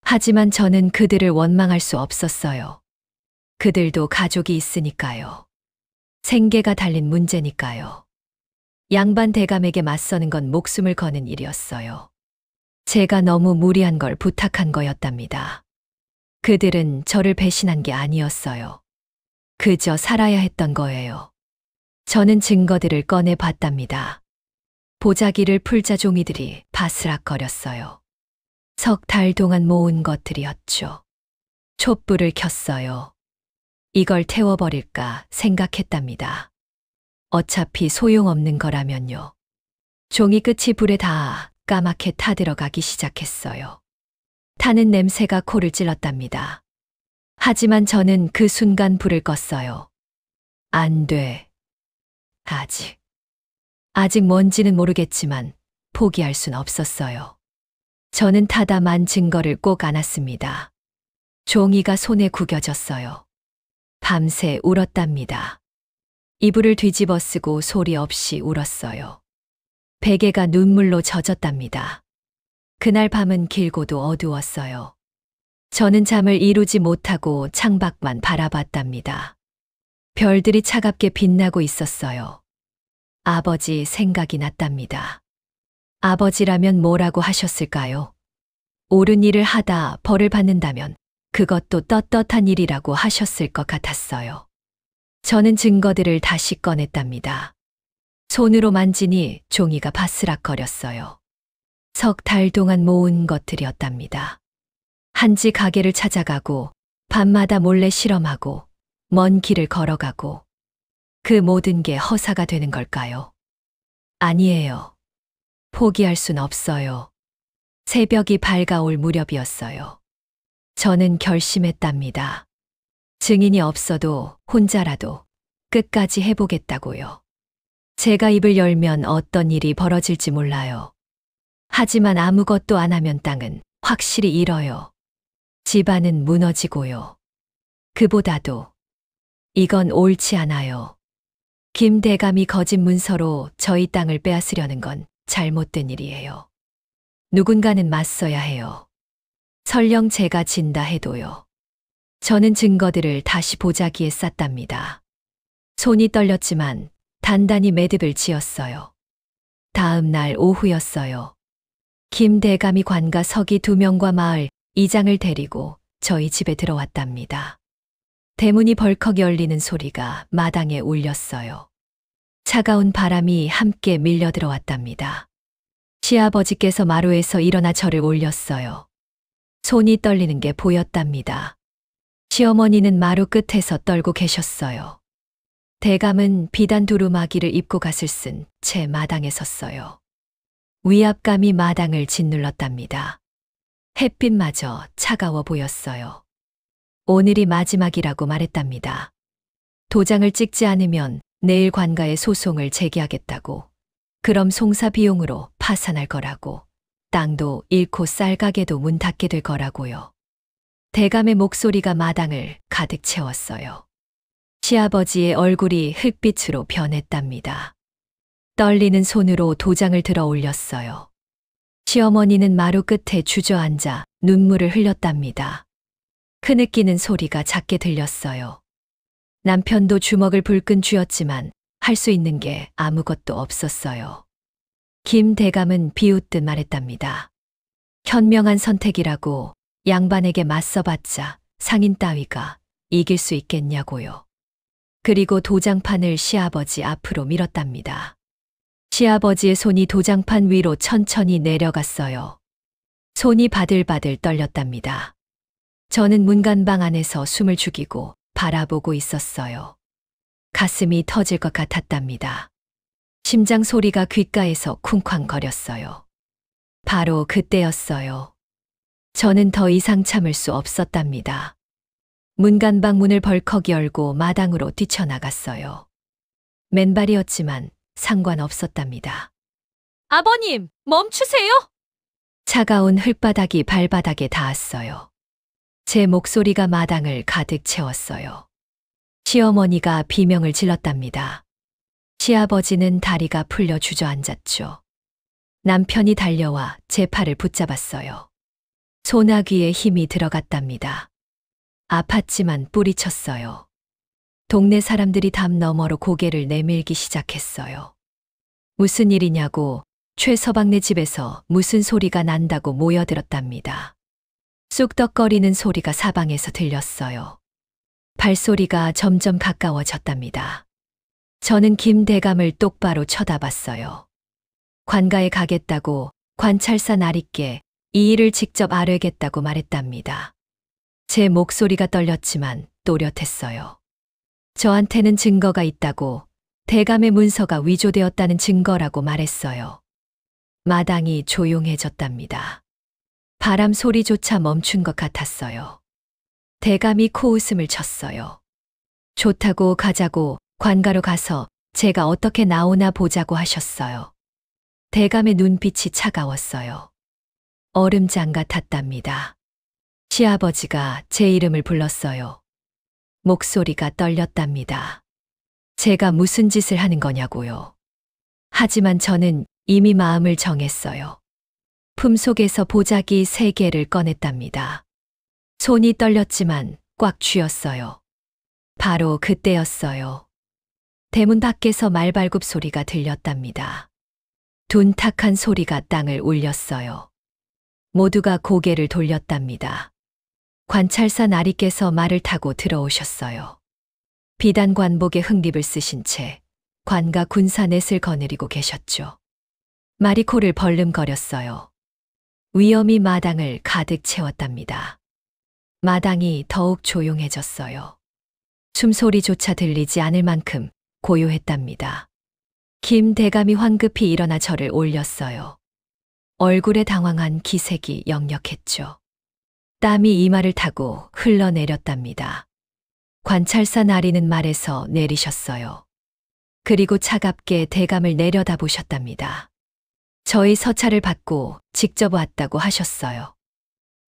하지만 저는 그들을 원망할 수 없었어요. 그들도 가족이 있으니까요. 생계가 달린 문제니까요. 양반 대감에게 맞서는 건 목숨을 거는 일이었어요. 제가 너무 무리한 걸 부탁한 거였답니다. 그들은 저를 배신한 게 아니었어요. 그저 살아야 했던 거예요. 저는 증거들을 꺼내 봤답니다. 보자기를 풀자 종이들이 바스락거렸어요. 석 달 동안 모은 것들이었죠. 촛불을 켰어요. 이걸 태워버릴까 생각했답니다. 어차피 소용없는 거라면요. 종이 끝이 불에 닿아 까맣게 타들어가기 시작했어요. 타는 냄새가 코를 찔렀답니다. 하지만 저는 그 순간 불을 껐어요. 안 돼. 아직 뭔지는 모르겠지만 포기할 순 없었어요. 저는 타다만 증거를 꼭 안았습니다. 종이가 손에 구겨졌어요. 밤새 울었답니다. 이불을 뒤집어 쓰고 소리 없이 울었어요. 베개가 눈물로 젖었답니다. 그날 밤은 길고도 어두웠어요. 저는 잠을 이루지 못하고 창밖만 바라봤답니다. 별들이 차갑게 빛나고 있었어요. 아버지 생각이 났답니다. 아버지라면 뭐라고 하셨을까요? 옳은 일을 하다 벌을 받는다면 그것도 떳떳한 일이라고 하셨을 것 같았어요. 저는 증거들을 다시 꺼냈답니다. 손으로 만지니 종이가 바스락거렸어요. 석 달 동안 모은 것들이었답니다. 한지 가게를 찾아가고 밤마다 몰래 실험하고 먼 길을 걸어가고 그 모든 게 허사가 되는 걸까요? 아니에요. 포기할 순 없어요. 새벽이 밝아올 무렵이었어요. 저는 결심했답니다. 증인이 없어도 혼자라도 끝까지 해보겠다고요. 제가 입을 열면 어떤 일이 벌어질지 몰라요. 하지만 아무것도 안 하면 땅은 확실히 잃어요. 집안은 무너지고요. 그보다도 이건 옳지 않아요. 김 대감이 거짓 문서로 저희 땅을 빼앗으려는 건 잘못된 일이에요. 누군가는 맞서야 해요. 설령 제가 진다 해도요. 저는 증거들을 다시 보자기에 쌌답니다. 손이 떨렸지만 단단히 매듭을 지었어요. 다음 날 오후였어요. 김 대감이 관가 서기 2명과 마을 이장을 데리고 저희 집에 들어왔답니다. 대문이 벌컥 열리는 소리가 마당에 울렸어요. 차가운 바람이 함께 밀려 들어왔답니다. 시아버지께서 마루에서 일어나 저를 올렸어요. 손이 떨리는 게 보였답니다. 시어머니는 마루 끝에서 떨고 계셨어요. 대감은 비단 두루마기를 입고 갓을 쓴 채 마당에 섰어요. 위압감이 마당을 짓눌렀답니다. 햇빛마저 차가워 보였어요. 오늘이 마지막이라고 말했답니다. 도장을 찍지 않으면 내일 관가에 소송을 제기하겠다고. 그럼 송사 비용으로 파산할 거라고. 땅도 잃고 쌀가게도 문 닫게 될 거라고요. 대감의 목소리가 마당을 가득 채웠어요. 시아버지의 얼굴이 흙빛으로 변했답니다. 떨리는 손으로 도장을 들어 올렸어요. 시어머니는 마루 끝에 주저앉아 눈물을 흘렸답니다. 크느끼는 소리가 작게 들렸어요. 남편도 주먹을 불끈 쥐었지만 할 수 있는 게 아무것도 없었어요. 김 대감은 비웃듯 말했답니다. 현명한 선택이라고. 양반에게 맞서봤자 상인 따위가 이길 수 있겠냐고요. 그리고 도장판을 시아버지 앞으로 밀었답니다. 시아버지의 손이 도장판 위로 천천히 내려갔어요. 손이 바들바들 떨렸답니다. 저는 문간방 안에서 숨을 죽이고 바라보고 있었어요. 가슴이 터질 것 같았답니다. 심장 소리가 귓가에서 쿵쾅거렸어요. 바로 그때였어요. 저는 더 이상 참을 수 없었답니다. 문간방 문을 벌컥 열고 마당으로 뛰쳐나갔어요. 맨발이었지만 상관없었답니다. 아버님, 멈추세요! 차가운 흙바닥이 발바닥에 닿았어요. 제 목소리가 마당을 가득 채웠어요. 시어머니가 비명을 질렀답니다. 시아버지는 다리가 풀려 주저앉았죠. 남편이 달려와 제 팔을 붙잡았어요. 소나귀에 힘이 들어갔답니다. 아팠지만 뿌리쳤어요. 동네 사람들이 담 너머로 고개를 내밀기 시작했어요. 무슨 일이냐고 최서방네 집에서 무슨 소리가 난다고 모여들었답니다. 쑥덕거리는 소리가 사방에서 들렸어요. 발소리가 점점 가까워졌답니다. 저는 김 대감을 똑바로 쳐다봤어요. 관가에 가겠다고 관찰사 나리께 이 일을 직접 아뢰겠다고 말했답니다. 제 목소리가 떨렸지만 또렷했어요. 저한테는 증거가 있다고, 대감의 문서가 위조되었다는 증거라고 말했어요. 마당이 조용해졌답니다. 바람 소리조차 멈춘 것 같았어요. 대감이 코웃음을 쳤어요. 좋다고 가자고 관가로 가서 제가 어떻게 나오나 보자고 하셨어요. 대감의 눈빛이 차가웠어요. 얼음장 같았답니다. 시아버지가 제 이름을 불렀어요. 목소리가 떨렸답니다. 제가 무슨 짓을 하는 거냐고요. 하지만 저는 이미 마음을 정했어요. 품속에서 보자기 3개를 꺼냈답니다. 손이 떨렸지만 꽉 쥐었어요. 바로 그때였어요. 대문 밖에서 말발굽 소리가 들렸답니다. 둔탁한 소리가 땅을 울렸어요. 모두가 고개를 돌렸답니다. 관찰사 나리께서 말을 타고 들어오셨어요. 비단 관복에 흙립을 쓰신 채 관가 군사 넷을 거느리고 계셨죠. 말이 코를 벌름거렸어요. 위험이 마당을 가득 채웠답니다. 마당이 더욱 조용해졌어요. 숨소리조차 들리지 않을 만큼 고요했답니다. 김 대감이 황급히 일어나 저를 올렸어요. 얼굴에 당황한 기색이 역력했죠. 땀이 이마를 타고 흘러내렸답니다. 관찰사 나리는 말에서 내리셨어요. 그리고 차갑게 대감을 내려다보셨답니다. 저희 서찰을 받고 직접 왔다고 하셨어요.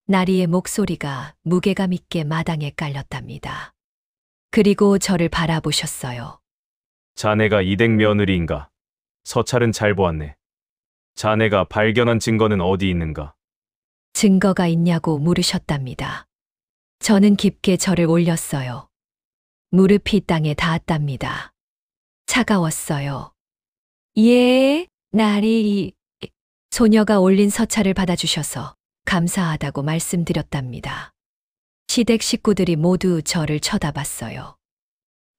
나리의 목소리가 무게감 있게 마당에 깔렸답니다. 그리고 저를 바라보셨어요. 자네가 이댁 며느리인가? 서찰은 잘 보았네. 자네가 발견한 증거는 어디 있는가? 증거가 있냐고 물으셨답니다. 저는 깊게 저를 올렸어요. 무릎이 땅에 닿았답니다. 차가웠어요. 예, 날이. 소녀가 올린 서찰을 받아주셔서 감사하다고 말씀드렸답니다. 시댁 식구들이 모두 저를 쳐다봤어요.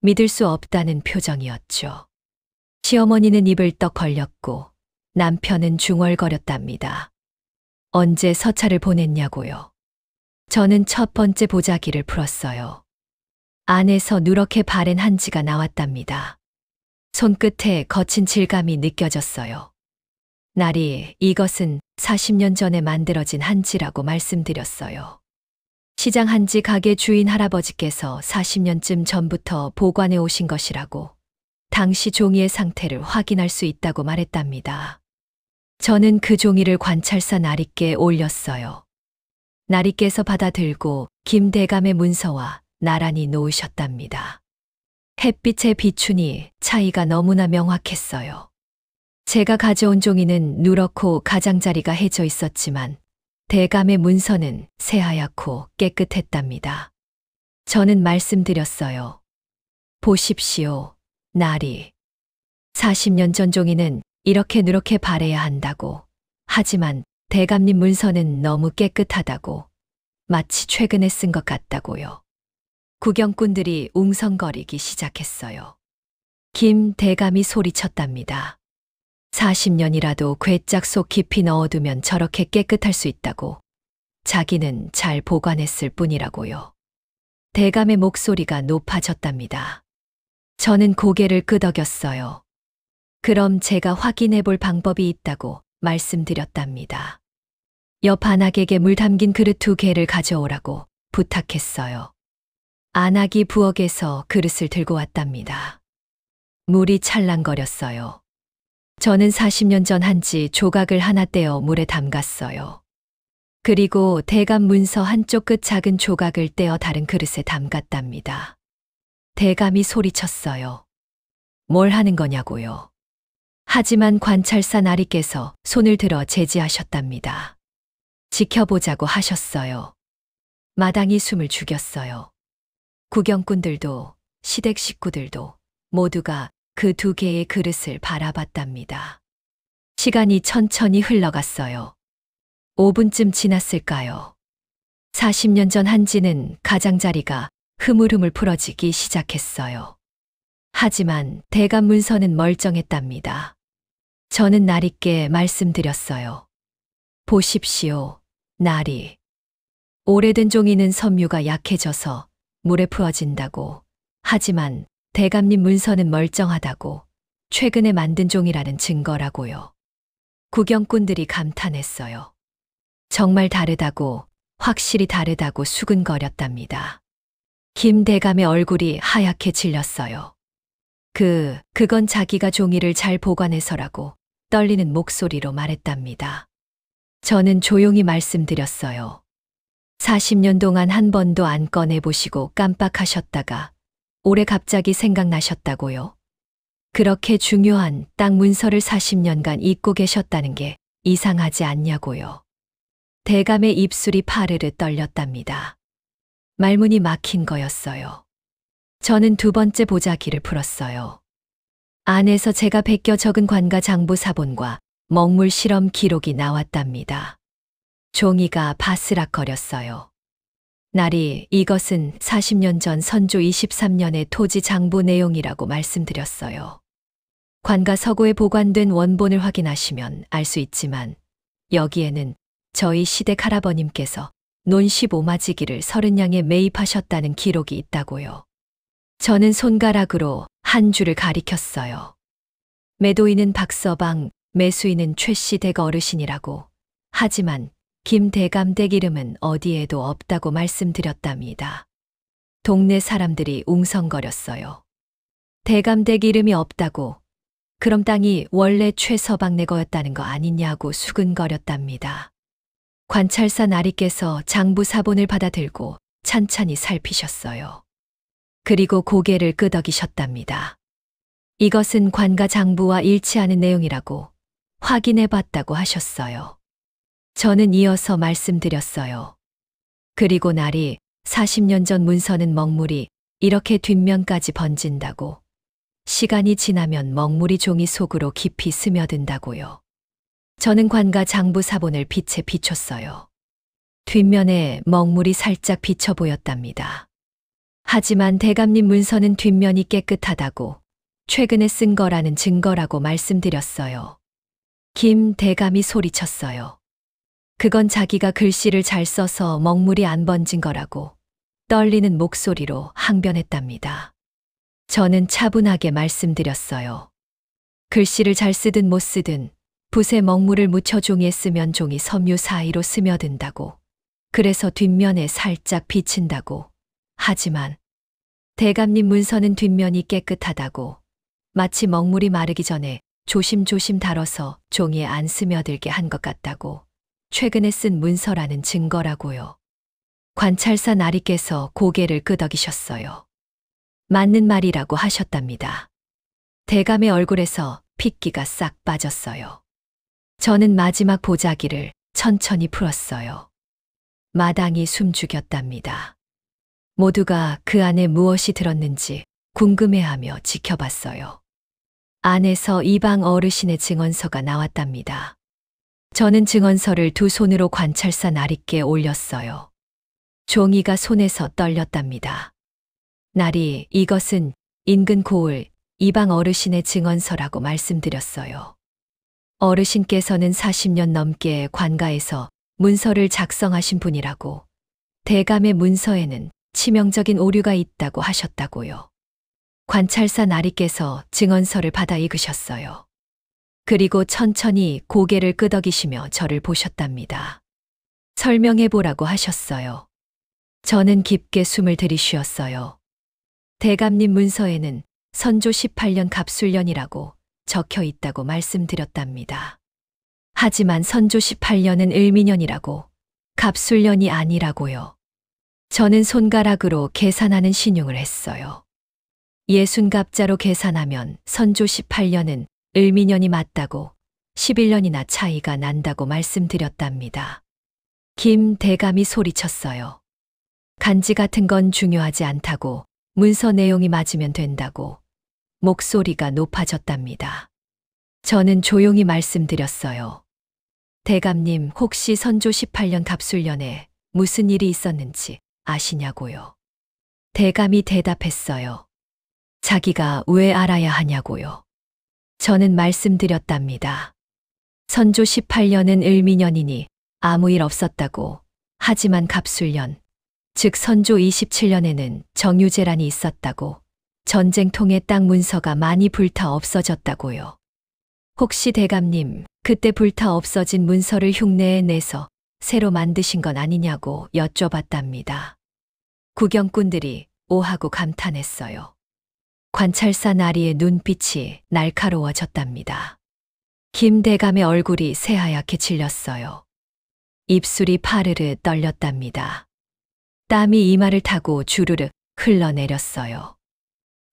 믿을 수 없다는 표정이었죠. 시어머니는 입을 떡 벌렸고 남편은 중얼거렸답니다. 언제 서찰을 보냈냐고요. 저는 첫 번째 보자기를 풀었어요. 안에서 누렇게 바랜 한지가 나왔답니다. 손끝에 거친 질감이 느껴졌어요. 날이 이것은 40년 전에 만들어진 한지라고 말씀드렸어요. 시장 한지 가게 주인 할아버지께서 40년쯤 전부터 보관해 오신 것이라고 당시 종이의 상태를 확인할 수 있다고 말했답니다. 저는 그 종이를 관찰사 나리께 올렸어요. 나리께서 받아들고 김대감의 문서와 나란히 놓으셨답니다. 햇빛에 비추니 차이가 너무나 명확했어요. 제가 가져온 종이는 누렇고 가장자리가 해져 있었지만 대감의 문서는 새하얗고 깨끗했답니다. 저는 말씀드렸어요. 보십시오, 나리. 40년 전 종이는 이렇게 누렇게 바래야 한다고. 하지만 대감님 문서는 너무 깨끗하다고. 마치 최근에 쓴 것 같다고요. 구경꾼들이 웅성거리기 시작했어요. 김 대감이 소리쳤답니다. 40년이라도 괴짝 속 깊이 넣어두면 저렇게 깨끗할 수 있다고. 자기는 잘 보관했을 뿐이라고요. 대감의 목소리가 높아졌답니다. 저는 고개를 끄덕였어요. 그럼 제가 확인해 볼 방법이 있다고 말씀드렸답니다. 옆 안악에게 물 담긴 그릇 2개를 가져오라고 부탁했어요. 안악이 부엌에서 그릇을 들고 왔답니다. 물이 찰랑거렸어요. 저는 40년 전 한지 조각을 하나 떼어 물에 담갔어요. 그리고 대감 문서 한쪽 끝 작은 조각을 떼어 다른 그릇에 담갔답니다. 대감이 소리쳤어요. 뭘 하는 거냐고요. 하지만 관찰사 나리께서 손을 들어 제지하셨답니다. 지켜보자고 하셨어요. 마당이 숨을 죽였어요. 구경꾼들도 시댁 식구들도 모두가 그 2개의 그릇을 바라봤답니다. 시간이 천천히 흘러갔어요. 5분쯤 지났을까요? 40년 전 한지는 가장자리가 흐물흐물 풀어지기 시작했어요. 하지만 대감 문서는 멀쩡했답니다. 저는 나리께 말씀드렸어요. 보십시오, 나리. 오래된 종이는 섬유가 약해져서 물에 풀어진다고. 하지만 대감님 문서는 멀쩡하다고. 최근에 만든 종이라는 증거라고요. 구경꾼들이 감탄했어요. 정말 다르다고, 확실히 다르다고 수근거렸답니다. 김 대감의 얼굴이 하얗게 질렸어요. 그건 자기가 종이를 잘 보관해서라고 떨리는 목소리로 말했답니다. 저는 조용히 말씀드렸어요. 40년 동안 한 번도 안 꺼내보시고 깜빡하셨다가 올해 갑자기 생각나셨다고요. 그렇게 중요한 땅 문서를 40년간 잊고 계셨다는 게 이상하지 않냐고요. 대감의 입술이 파르르 떨렸답니다. 말문이 막힌 거였어요. 저는 2번째 보자기를 풀었어요. 안에서 제가 베껴 적은 관가 장부 사본과 먹물 실험 기록이 나왔답니다. 종이가 바스락거렸어요. 나리, 이것은 40년 전 선조 23년의 토지 장부 내용이라고 말씀드렸어요. 관가 서고에 보관된 원본을 확인하시면 알 수 있지만 여기에는 저희 시댁 할아버님께서 논 15마지기를 30냥에 매입하셨다는 기록이 있다고요. 저는 손가락으로 한 줄을 가리켰어요. 매도인은 박서방, 매수인은 최씨 댁 어르신이라고. 하지만 김 대감 댁 이름은 어디에도 없다고 말씀드렸답니다. 동네 사람들이 웅성거렸어요. 대감 댁 이름이 없다고. 그럼 땅이 원래 최서방 네 거였다는 거 아니냐고 수근거렸답니다. 관찰사 나리께서 장부 사본을 받아들고 찬찬히 살피셨어요. 그리고 고개를 끄덕이셨답니다. 이것은 관가 장부와 일치하는 내용이라고 확인해 봤다고 하셨어요. 저는 이어서 말씀드렸어요. 그리고 날이 40년 전 문서는 먹물이 이렇게 뒷면까지 번진다고. 시간이 지나면 먹물이 종이 속으로 깊이 스며든다고요. 저는 관과 장부 사본을 빛에 비췄어요. 뒷면에 먹물이 살짝 비쳐 보였답니다. 하지만 대감님 문서는 뒷면이 깨끗하다고 최근에 쓴 거라는 증거라고 말씀드렸어요. 김 대감이 소리쳤어요. 그건 자기가 글씨를 잘 써서 먹물이 안 번진 거라고 떨리는 목소리로 항변했답니다. 저는 차분하게 말씀드렸어요. 글씨를 잘 쓰든 못 쓰든 붓에 먹물을 묻혀 종이에 쓰면 종이 섬유 사이로 스며든다고. 그래서 뒷면에 살짝 비친다고. 하지만 대감님 문서는 뒷면이 깨끗하다고. 마치 먹물이 마르기 전에 조심조심 다뤄서 종이에 안 스며들게 한 것 같다고. 최근에 쓴 문서라는 증거라고요. 관찰사 나리께서 고개를 끄덕이셨어요. 맞는 말이라고 하셨답니다. 대감의 얼굴에서 핏기가 싹 빠졌어요. 저는 마지막 보자기를 천천히 풀었어요. 마당이 숨죽였답니다. 모두가 그 안에 무엇이 들었는지 궁금해하며 지켜봤어요. 안에서 이방 어르신의 증언서가 나왔답니다. 저는 증언서를 두 손으로 관찰사 나리께 올렸어요. 종이가 손에서 떨렸답니다. 나리, 이것은 인근 고을 이방 어르신의 증언서라고 말씀드렸어요. 어르신께서는 40년 넘게 관가에서 문서를 작성하신 분이라고. 대감의 문서에는 치명적인 오류가 있다고 하셨다고요. 관찰사 나리께서 증언서를 받아 읽으셨어요. 그리고 천천히 고개를 끄덕이시며 저를 보셨답니다. 설명해 보라고 하셨어요. 저는 깊게 숨을 들이쉬었어요. 대감님 문서에는 선조 18년 갑술년이라고 적혀 있다고 말씀드렸답니다. 하지만 선조 18년은 을미년이라고, 갑술년이 아니라고요. 저는 손가락으로 계산하는 신용을 했어요. 60갑자로 계산하면 선조 18년은 을미년이 맞다고 11년이나 차이가 난다고 말씀드렸답니다. 김 대감이 소리쳤어요. 간지 같은 건 중요하지 않다고, 문서 내용이 맞으면 된다고. 목소리가 높아졌답니다. 저는 조용히 말씀드렸어요. 대감님, 혹시 선조 18년 갑술년에 무슨 일이 있었는지 아시냐고요. 대감이 대답했어요. 자기가 왜 알아야 하냐고요. 저는 말씀드렸답니다. 선조 18년은 을미년이니 아무 일 없었다고. 하지만 갑술년, 즉 선조 27년에는 정유재란이 있었다고. 전쟁통에 땅 문서가 많이 불타 없어졌다고요. 혹시 대감님, 그때 불타 없어진 문서를 흉내에 내서 새로 만드신 건 아니냐고 여쭤봤답니다. 구경꾼들이 오하고 감탄했어요. 관찰사 나리의 눈빛이 날카로워졌답니다. 김 대감의 얼굴이 새하얗게 질렸어요. 입술이 파르르 떨렸답니다. 땀이 이마를 타고 주르르 흘러내렸어요.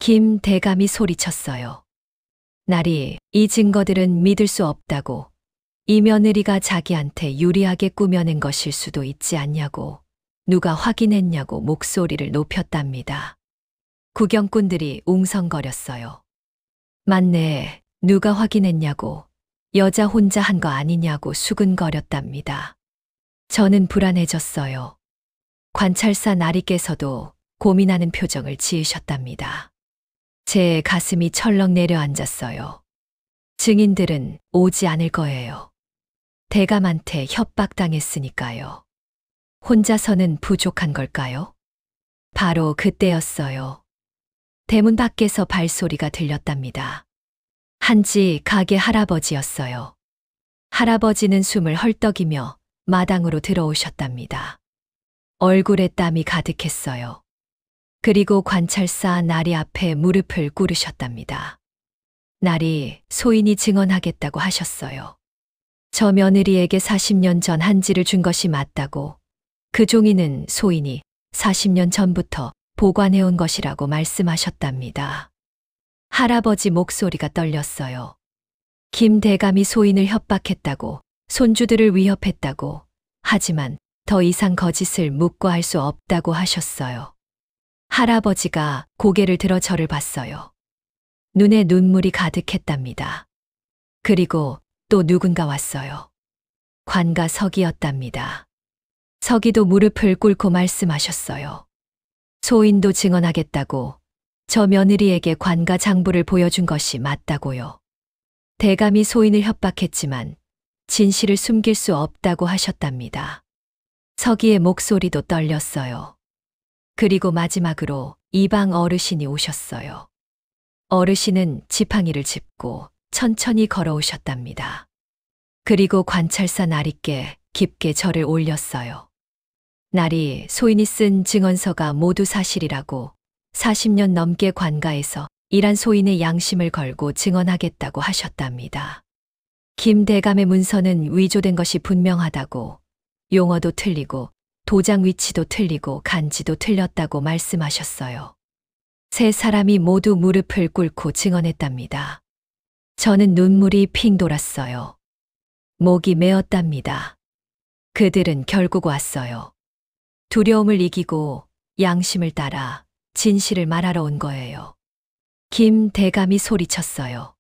김 대감이 소리쳤어요. 나리, 이 증거들은 믿을 수 없다고. 이 며느리가 자기한테 유리하게 꾸며낸 것일 수도 있지 않냐고. 누가 확인했냐고 목소리를 높였답니다. 구경꾼들이 웅성거렸어요. 맞네, 누가 확인했냐고. 여자 혼자 한 거 아니냐고 수근거렸답니다. 저는 불안해졌어요. 관찰사 나리께서도 고민하는 표정을 지으셨답니다. 제 가슴이 철렁 내려앉았어요. 증인들은 오지 않을 거예요. 대감한테 협박당했으니까요. 혼자서는 부족한 걸까요? 바로 그때였어요. 대문 밖에서 발소리가 들렸답니다. 한지 가게 할아버지였어요. 할아버지는 숨을 헐떡이며 마당으로 들어오셨답니다. 얼굴에 땀이 가득했어요. 그리고 관찰사 나리 앞에 무릎을 꿇으셨답니다. 나리, 소인이 증언하겠다고 하셨어요. 저 며느리에게 40년 전 한지를 준 것이 맞다고. 그 종이는 소인이 40년 전부터 보관해온 것이라고 말씀하셨답니다. 할아버지 목소리가 떨렸어요. 김 대감이 소인을 협박했다고, 손주들을 위협했다고, 하지만 더 이상 거짓을 묵과할 수 없다고 하셨어요. 할아버지가 고개를 들어 저를 봤어요. 눈에 눈물이 가득했답니다. 그리고 또 누군가 왔어요. 관가 석이었답니다. 석이도 무릎을 꿇고 말씀하셨어요. 소인도 증언하겠다고 저 며느리에게 관가 장부를 보여준 것이 맞다고요. 대감이 소인을 협박했지만 진실을 숨길 수 없다고 하셨답니다. 석이의 목소리도 떨렸어요. 그리고 마지막으로 이방 어르신이 오셨어요. 어르신은 지팡이를 짚고 천천히 걸어오셨답니다. 그리고 관찰사 나리께 깊게 절을 올렸어요. 나리 소인이 쓴 증언서가 모두 사실이라고 40년 넘게 관가에서 일한 소인의 양심을 걸고 증언하겠다고 하셨답니다. 김 대감의 문서는 위조된 것이 분명하다고 용어도 틀리고 도장 위치도 틀리고 간지도 틀렸다고 말씀하셨어요. 세 사람이 모두 무릎을 꿇고 증언했답니다. 저는 눈물이 핑 돌았어요. 목이 메었답니다. 그들은 결국 왔어요. 두려움을 이기고 양심을 따라 진실을 말하러 온 거예요. 김 대감이 소리쳤어요.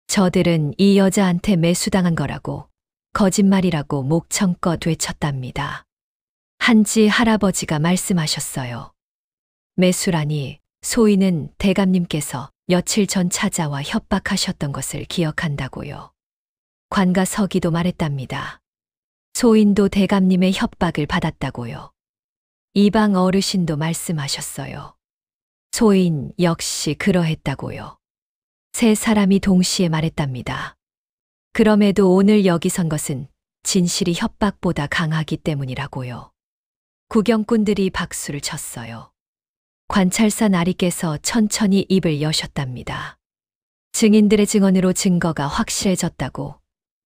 저들은 이 여자한테 매수당한 거라고, 거짓말이라고 목청껏 외쳤답니다. 한지 할아버지가 말씀하셨어요. 매수라니 소인은 대감님께서 며칠 전 찾아와 협박하셨던 것을 기억한다고요. 관가 서기도 말했답니다. 소인도 대감님의 협박을 받았다고요. 이방 어르신도 말씀하셨어요. 소인 역시 그러했다고요. 세 사람이 동시에 말했답니다. 그럼에도 오늘 여기 선 것은 진실이 협박보다 강하기 때문이라고요. 구경꾼들이 박수를 쳤어요. 관찰사 나리께서 천천히 입을 여셨답니다. 증인들의 증언으로 증거가 확실해졌다고,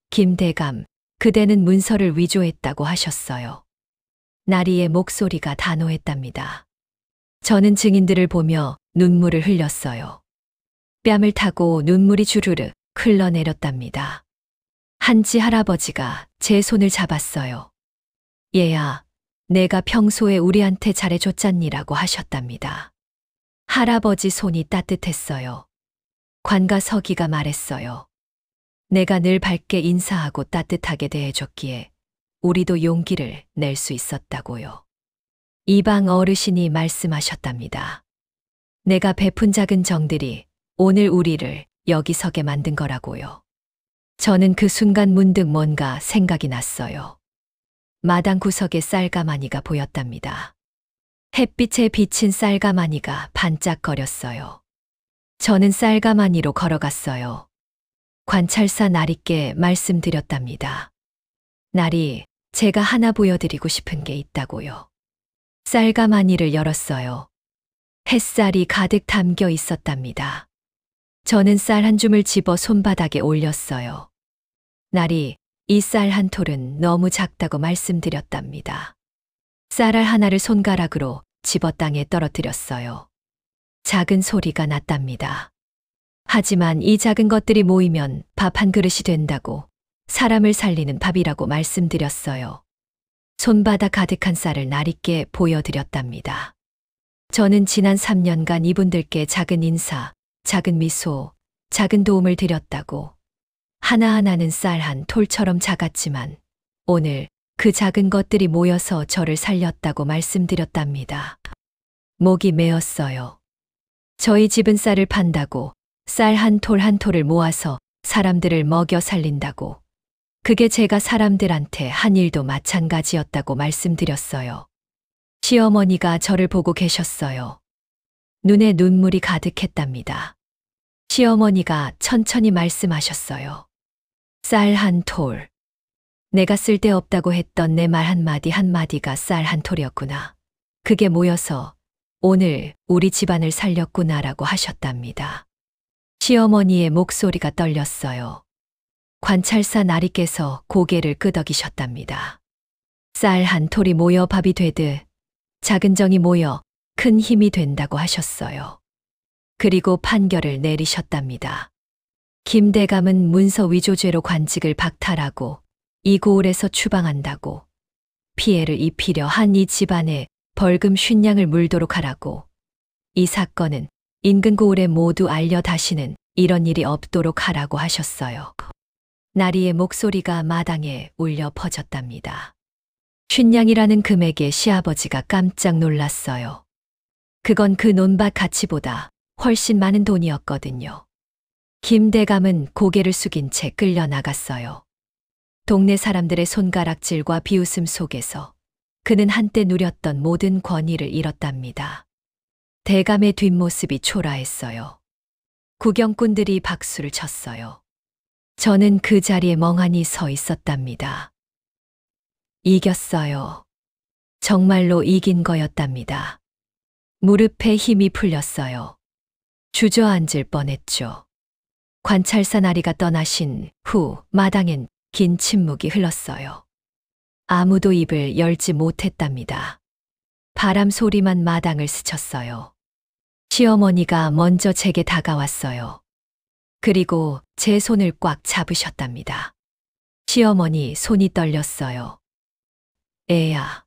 김대감, 그대는 문서를 위조했다고 하셨어요. 나리의 목소리가 단호했답니다. 저는 증인들을 보며 눈물을 흘렸어요. 뺨을 타고 눈물이 주르르 흘러내렸답니다. 한지 할아버지가 제 손을 잡았어요. 얘야, 내가 평소에 우리한테 잘해줬잖니라고 하셨답니다. 할아버지 손이 따뜻했어요. 관가 서기가 말했어요. 내가 늘 밝게 인사하고 따뜻하게 대해줬기에 우리도 용기를 낼 수 있었다고요. 이방 어르신이 말씀하셨답니다. 내가 베푼 작은 정들이 오늘 우리를 여기 서게 만든 거라고요. 저는 그 순간 문득 뭔가 생각이 났어요. 마당 구석에 쌀가마니가 보였답니다. 햇빛에 비친 쌀가마니가 반짝거렸어요. 저는 쌀가마니로 걸어갔어요. 관찰사 나리께 말씀드렸답니다. 나리, 제가 하나 보여드리고 싶은 게 있다고요. 쌀가마니를 열었어요. 햇살이 가득 담겨 있었답니다. 저는 쌀 한 줌을 집어 손바닥에 올렸어요. 나리, 이 쌀 한 톨은 너무 작다고 말씀드렸답니다. 쌀알 하나를 손가락으로 집어 땅에 떨어뜨렸어요. 작은 소리가 났답니다. 하지만 이 작은 것들이 모이면 밥 한 그릇이 된다고, 사람을 살리는 밥이라고 말씀드렸어요. 손바닥 가득한 쌀을 나리께 보여드렸답니다. 저는 지난 3년간 이분들께 작은 인사, 작은 미소, 작은 도움을 드렸다고, 하나하나는 쌀 한 톨처럼 작았지만 오늘 그 작은 것들이 모여서 저를 살렸다고 말씀드렸답니다. 목이 메었어요. 저희 집은 쌀을 판다고, 쌀 한 톨 한 톨을 모아서 사람들을 먹여 살린다고, 그게 제가 사람들한테 한 일도 마찬가지였다고 말씀드렸어요. 시어머니가 저를 보고 계셨어요. 눈에 눈물이 가득했답니다. 시어머니가 천천히 말씀하셨어요. 쌀 한 톨. 내가 쓸데없다고 했던 내 말 한마디 한마디가 쌀 한 톨이었구나. 그게 모여서 오늘 우리 집안을 살렸구나라고 하셨답니다. 시어머니의 목소리가 떨렸어요. 관찰사 나리께서 고개를 끄덕이셨답니다. 쌀 한 톨이 모여 밥이 되듯 작은 정이 모여 큰 힘이 된다고 하셨어요. 그리고 판결을 내리셨답니다. 김대감은 문서 위조죄로 관직을 박탈하고 이 고을에서 추방한다고, 피해를 입히려 한 이 집안에 벌금 50냥을 물도록 하라고, 이 사건은 인근 고을에 모두 알려 다시는 이런 일이 없도록 하라고 하셨어요. 나리의 목소리가 마당에 울려 퍼졌답니다. 쉰냥이라는 금액에 시아버지가 깜짝 놀랐어요. 그건 그 논밭 가치보다 훨씬 많은 돈이었거든요. 김대감은 고개를 숙인 채 끌려 나갔어요. 동네 사람들의 손가락질과 비웃음 속에서 그는 한때 누렸던 모든 권위를 잃었답니다. 대감의 뒷모습이 초라했어요. 구경꾼들이 박수를 쳤어요. 저는 그 자리에 멍하니 서 있었답니다. 이겼어요. 정말로 이긴 거였답니다. 무릎에 힘이 풀렸어요. 주저앉을 뻔했죠. 관찰사 나리가 떠나신 후 마당엔 긴 침묵이 흘렀어요. 아무도 입을 열지 못했답니다. 바람 소리만 마당을 스쳤어요. 시어머니가 먼저 제게 다가왔어요. 그리고 제 손을 꽉 잡으셨답니다. 시어머니 손이 떨렸어요. 애야.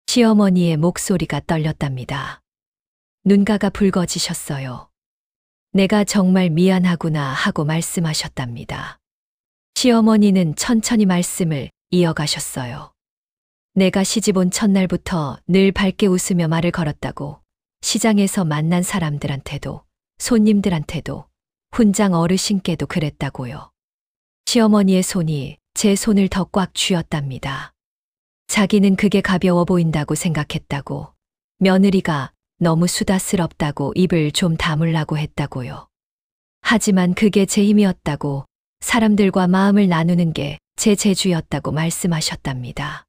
시어머니의 목소리가 떨렸답니다. 눈가가 붉어지셨어요. 내가 정말 미안하구나 하고 말씀하셨답니다. 시어머니는 천천히 말씀을 이어가셨어요. 내가 시집 온 첫날부터 늘 밝게 웃으며 말을 걸었다고, 시장에서 만난 사람들한테도, 손님들한테도, 훈장 어르신께도 그랬다고요. 시어머니의 손이 제 손을 더 꽉 쥐었답니다. 자기는 그게 가벼워 보인다고 생각했다고, 며느리가 너무 수다스럽다고 입을 좀 다물라고 했다고요. 하지만 그게 제 힘이었다고, 사람들과 마음을 나누는 게 제 재주였다고 말씀하셨답니다.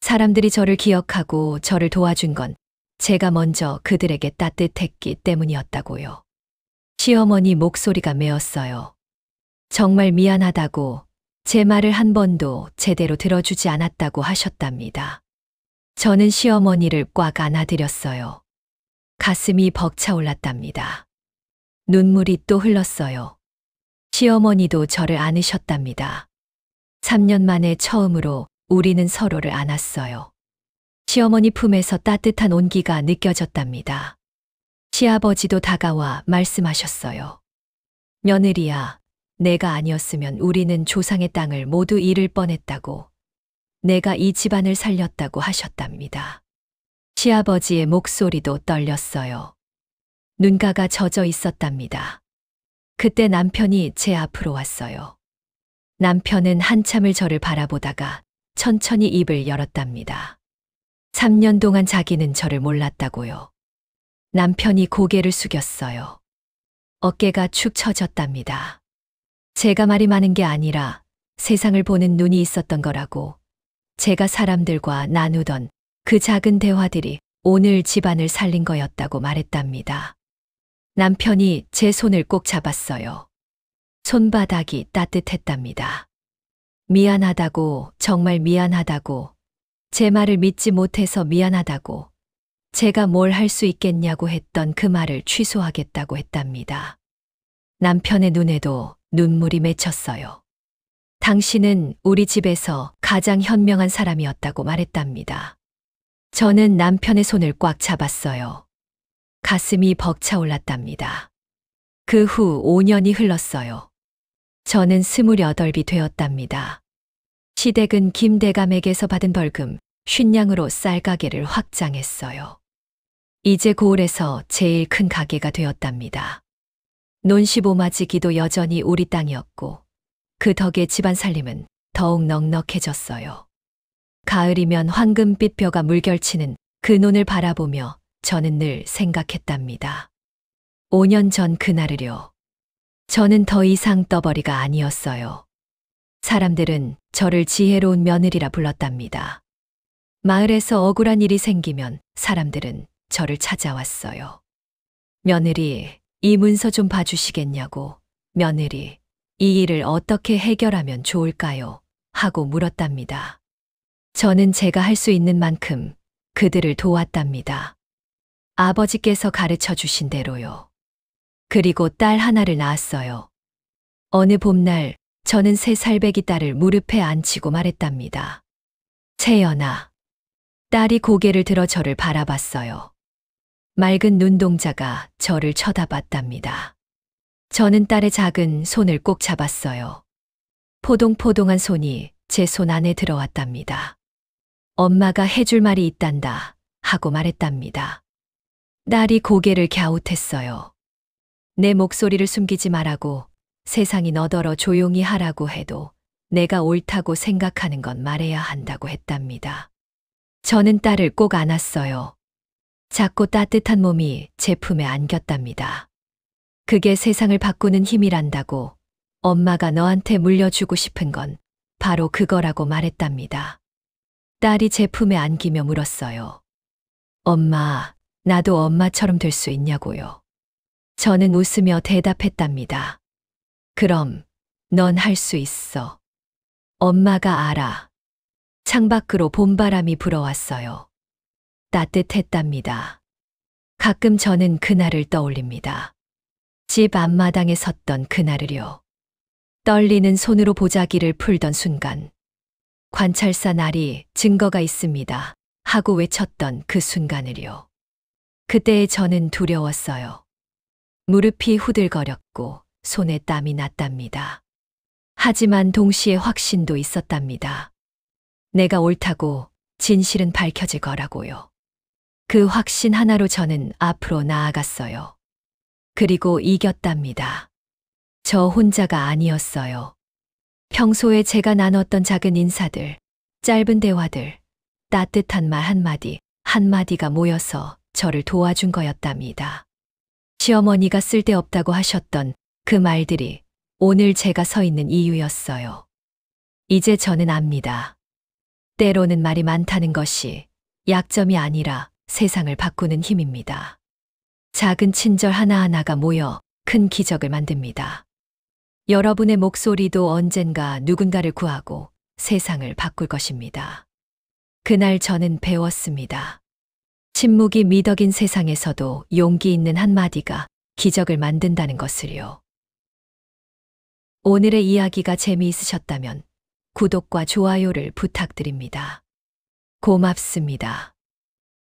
사람들이 저를 기억하고 저를 도와준 건 제가 먼저 그들에게 따뜻했기 때문이었다고요. 시어머니 목소리가 메었어요. 정말 미안하다고, 제 말을 한 번도 제대로 들어주지 않았다고 하셨답니다. 저는 시어머니를 꽉 안아드렸어요. 가슴이 벅차올랐답니다. 눈물이 또 흘렀어요. 시어머니도 저를 안으셨답니다. 3년 만에 처음으로 우리는 서로를 안았어요. 시어머니 품에서 따뜻한 온기가 느껴졌답니다. 시아버지도 다가와 말씀하셨어요. 며느리야, 내가 아니었으면 우리는 조상의 땅을 모두 잃을 뻔했다고, 내가 이 집안을 살렸다고 하셨답니다. 시아버지의 목소리도 떨렸어요. 눈가가 젖어 있었답니다. 그때 남편이 제 앞으로 왔어요. 남편은 한참을 저를 바라보다가 천천히 입을 열었답니다. 3년 동안 자기는 저를 몰랐다고요. 남편이 고개를 숙였어요. 어깨가 축 처졌답니다. 제가 말이 많은 게 아니라 세상을 보는 눈이 있었던 거라고, 제가 사람들과 나누던 그 작은 대화들이 오늘 집안을 살린 거였다고 말했답니다. 남편이 제 손을 꼭 잡았어요. 손바닥이 따뜻했답니다. 미안하다고, 정말 미안하다고, 제 말을 믿지 못해서 미안하다고, 제가 뭘 할 수 있겠냐고 했던 그 말을 취소하겠다고 했답니다. 남편의 눈에도 눈물이 맺혔어요. 당신은 우리 집에서 가장 현명한 사람이었다고 말했답니다. 저는 남편의 손을 꽉 잡았어요. 가슴이 벅차올랐답니다. 그 후 5년이 흘렀어요. 저는 28이 되었답니다. 시댁은 김대감에게서 받은 벌금 50냥으로 쌀가게를 확장했어요. 이제 고을에서 제일 큰 가게가 되었답니다. 논시보마지기도 여전히 우리 땅이었고, 그 덕에 집안 살림은 더욱 넉넉해졌어요. 가을이면 황금빛 벼가 물결치는 그 논을 바라보며 저는 늘 생각했답니다. 5년 전 그날을요. 저는 더 이상 떠벌이가 아니었어요. 사람들은 저를 지혜로운 며느리라 불렀답니다. 마을에서 억울한 일이 생기면 사람들은 저를 찾아왔어요. 며느리, 이 문서 좀 봐주시겠냐고, 며느리, 이 일을 어떻게 해결하면 좋을까요? 하고 물었답니다. 저는 제가 할 수 있는 만큼 그들을 도왔답니다. 아버지께서 가르쳐 주신 대로요. 그리고 딸 하나를 낳았어요. 어느 봄날 저는 새 살배기 딸을 무릎에 앉히고 말했답니다. 채연아. 딸이 고개를 들어 저를 바라봤어요. 맑은 눈동자가 저를 쳐다봤답니다. 저는 딸의 작은 손을 꼭 잡았어요. 포동포동한 손이 제 손 안에 들어왔답니다. 엄마가 해줄 말이 있단다 하고 말했답니다. 딸이 고개를 갸웃했어요. 내 목소리를 숨기지 말라고, 세상이 너더러 조용히 하라고 해도 내가 옳다고 생각하는 건 말해야 한다고 했답니다. 저는 딸을 꼭 안았어요. 작고 따뜻한 몸이 제 품에 안겼답니다. 그게 세상을 바꾸는 힘이란다고, 엄마가 너한테 물려주고 싶은 건 바로 그거라고 말했답니다. 딸이 제 품에 안기며 물었어요. 엄마, 나도 엄마처럼 될 수 있냐고요. 저는 웃으며 대답했답니다. 그럼 넌 할 수 있어. 엄마가 알아. 창밖으로 봄바람이 불어왔어요. 따뜻했답니다. 가끔 저는 그날을 떠올립니다. 집 앞마당에 섰던 그날을요. 떨리는 손으로 보자기를 풀던 순간, 관찰사 날이 증거가 있습니다 하고 외쳤던 그 순간을요. 그때의 저는 두려웠어요. 무릎이 후들거렸고 손에 땀이 났답니다. 하지만 동시에 확신도 있었답니다. 내가 옳다고, 진실은 밝혀질 거라고요. 그 확신 하나로 저는 앞으로 나아갔어요. 그리고 이겼답니다. 저 혼자가 아니었어요. 평소에 제가 나눴던 작은 인사들, 짧은 대화들, 따뜻한 말 한마디, 한마디가 모여서 저를 도와준 거였답니다. 시어머니가 쓸데없다고 하셨던 그 말들이 오늘 제가 서 있는 이유였어요. 이제 저는 압니다. 때로는 말이 많다는 것이 약점이 아니라 세상을 바꾸는 힘입니다. 작은 친절 하나하나가 모여 큰 기적을 만듭니다. 여러분의 목소리도 언젠가 누군가를 구하고 세상을 바꿀 것입니다. 그날 저는 배웠습니다. 침묵이 미덕인 세상에서도 용기 있는 한마디가 기적을 만든다는 것을요. 오늘의 이야기가 재미있으셨다면 구독과 좋아요를 부탁드립니다. 고맙습니다.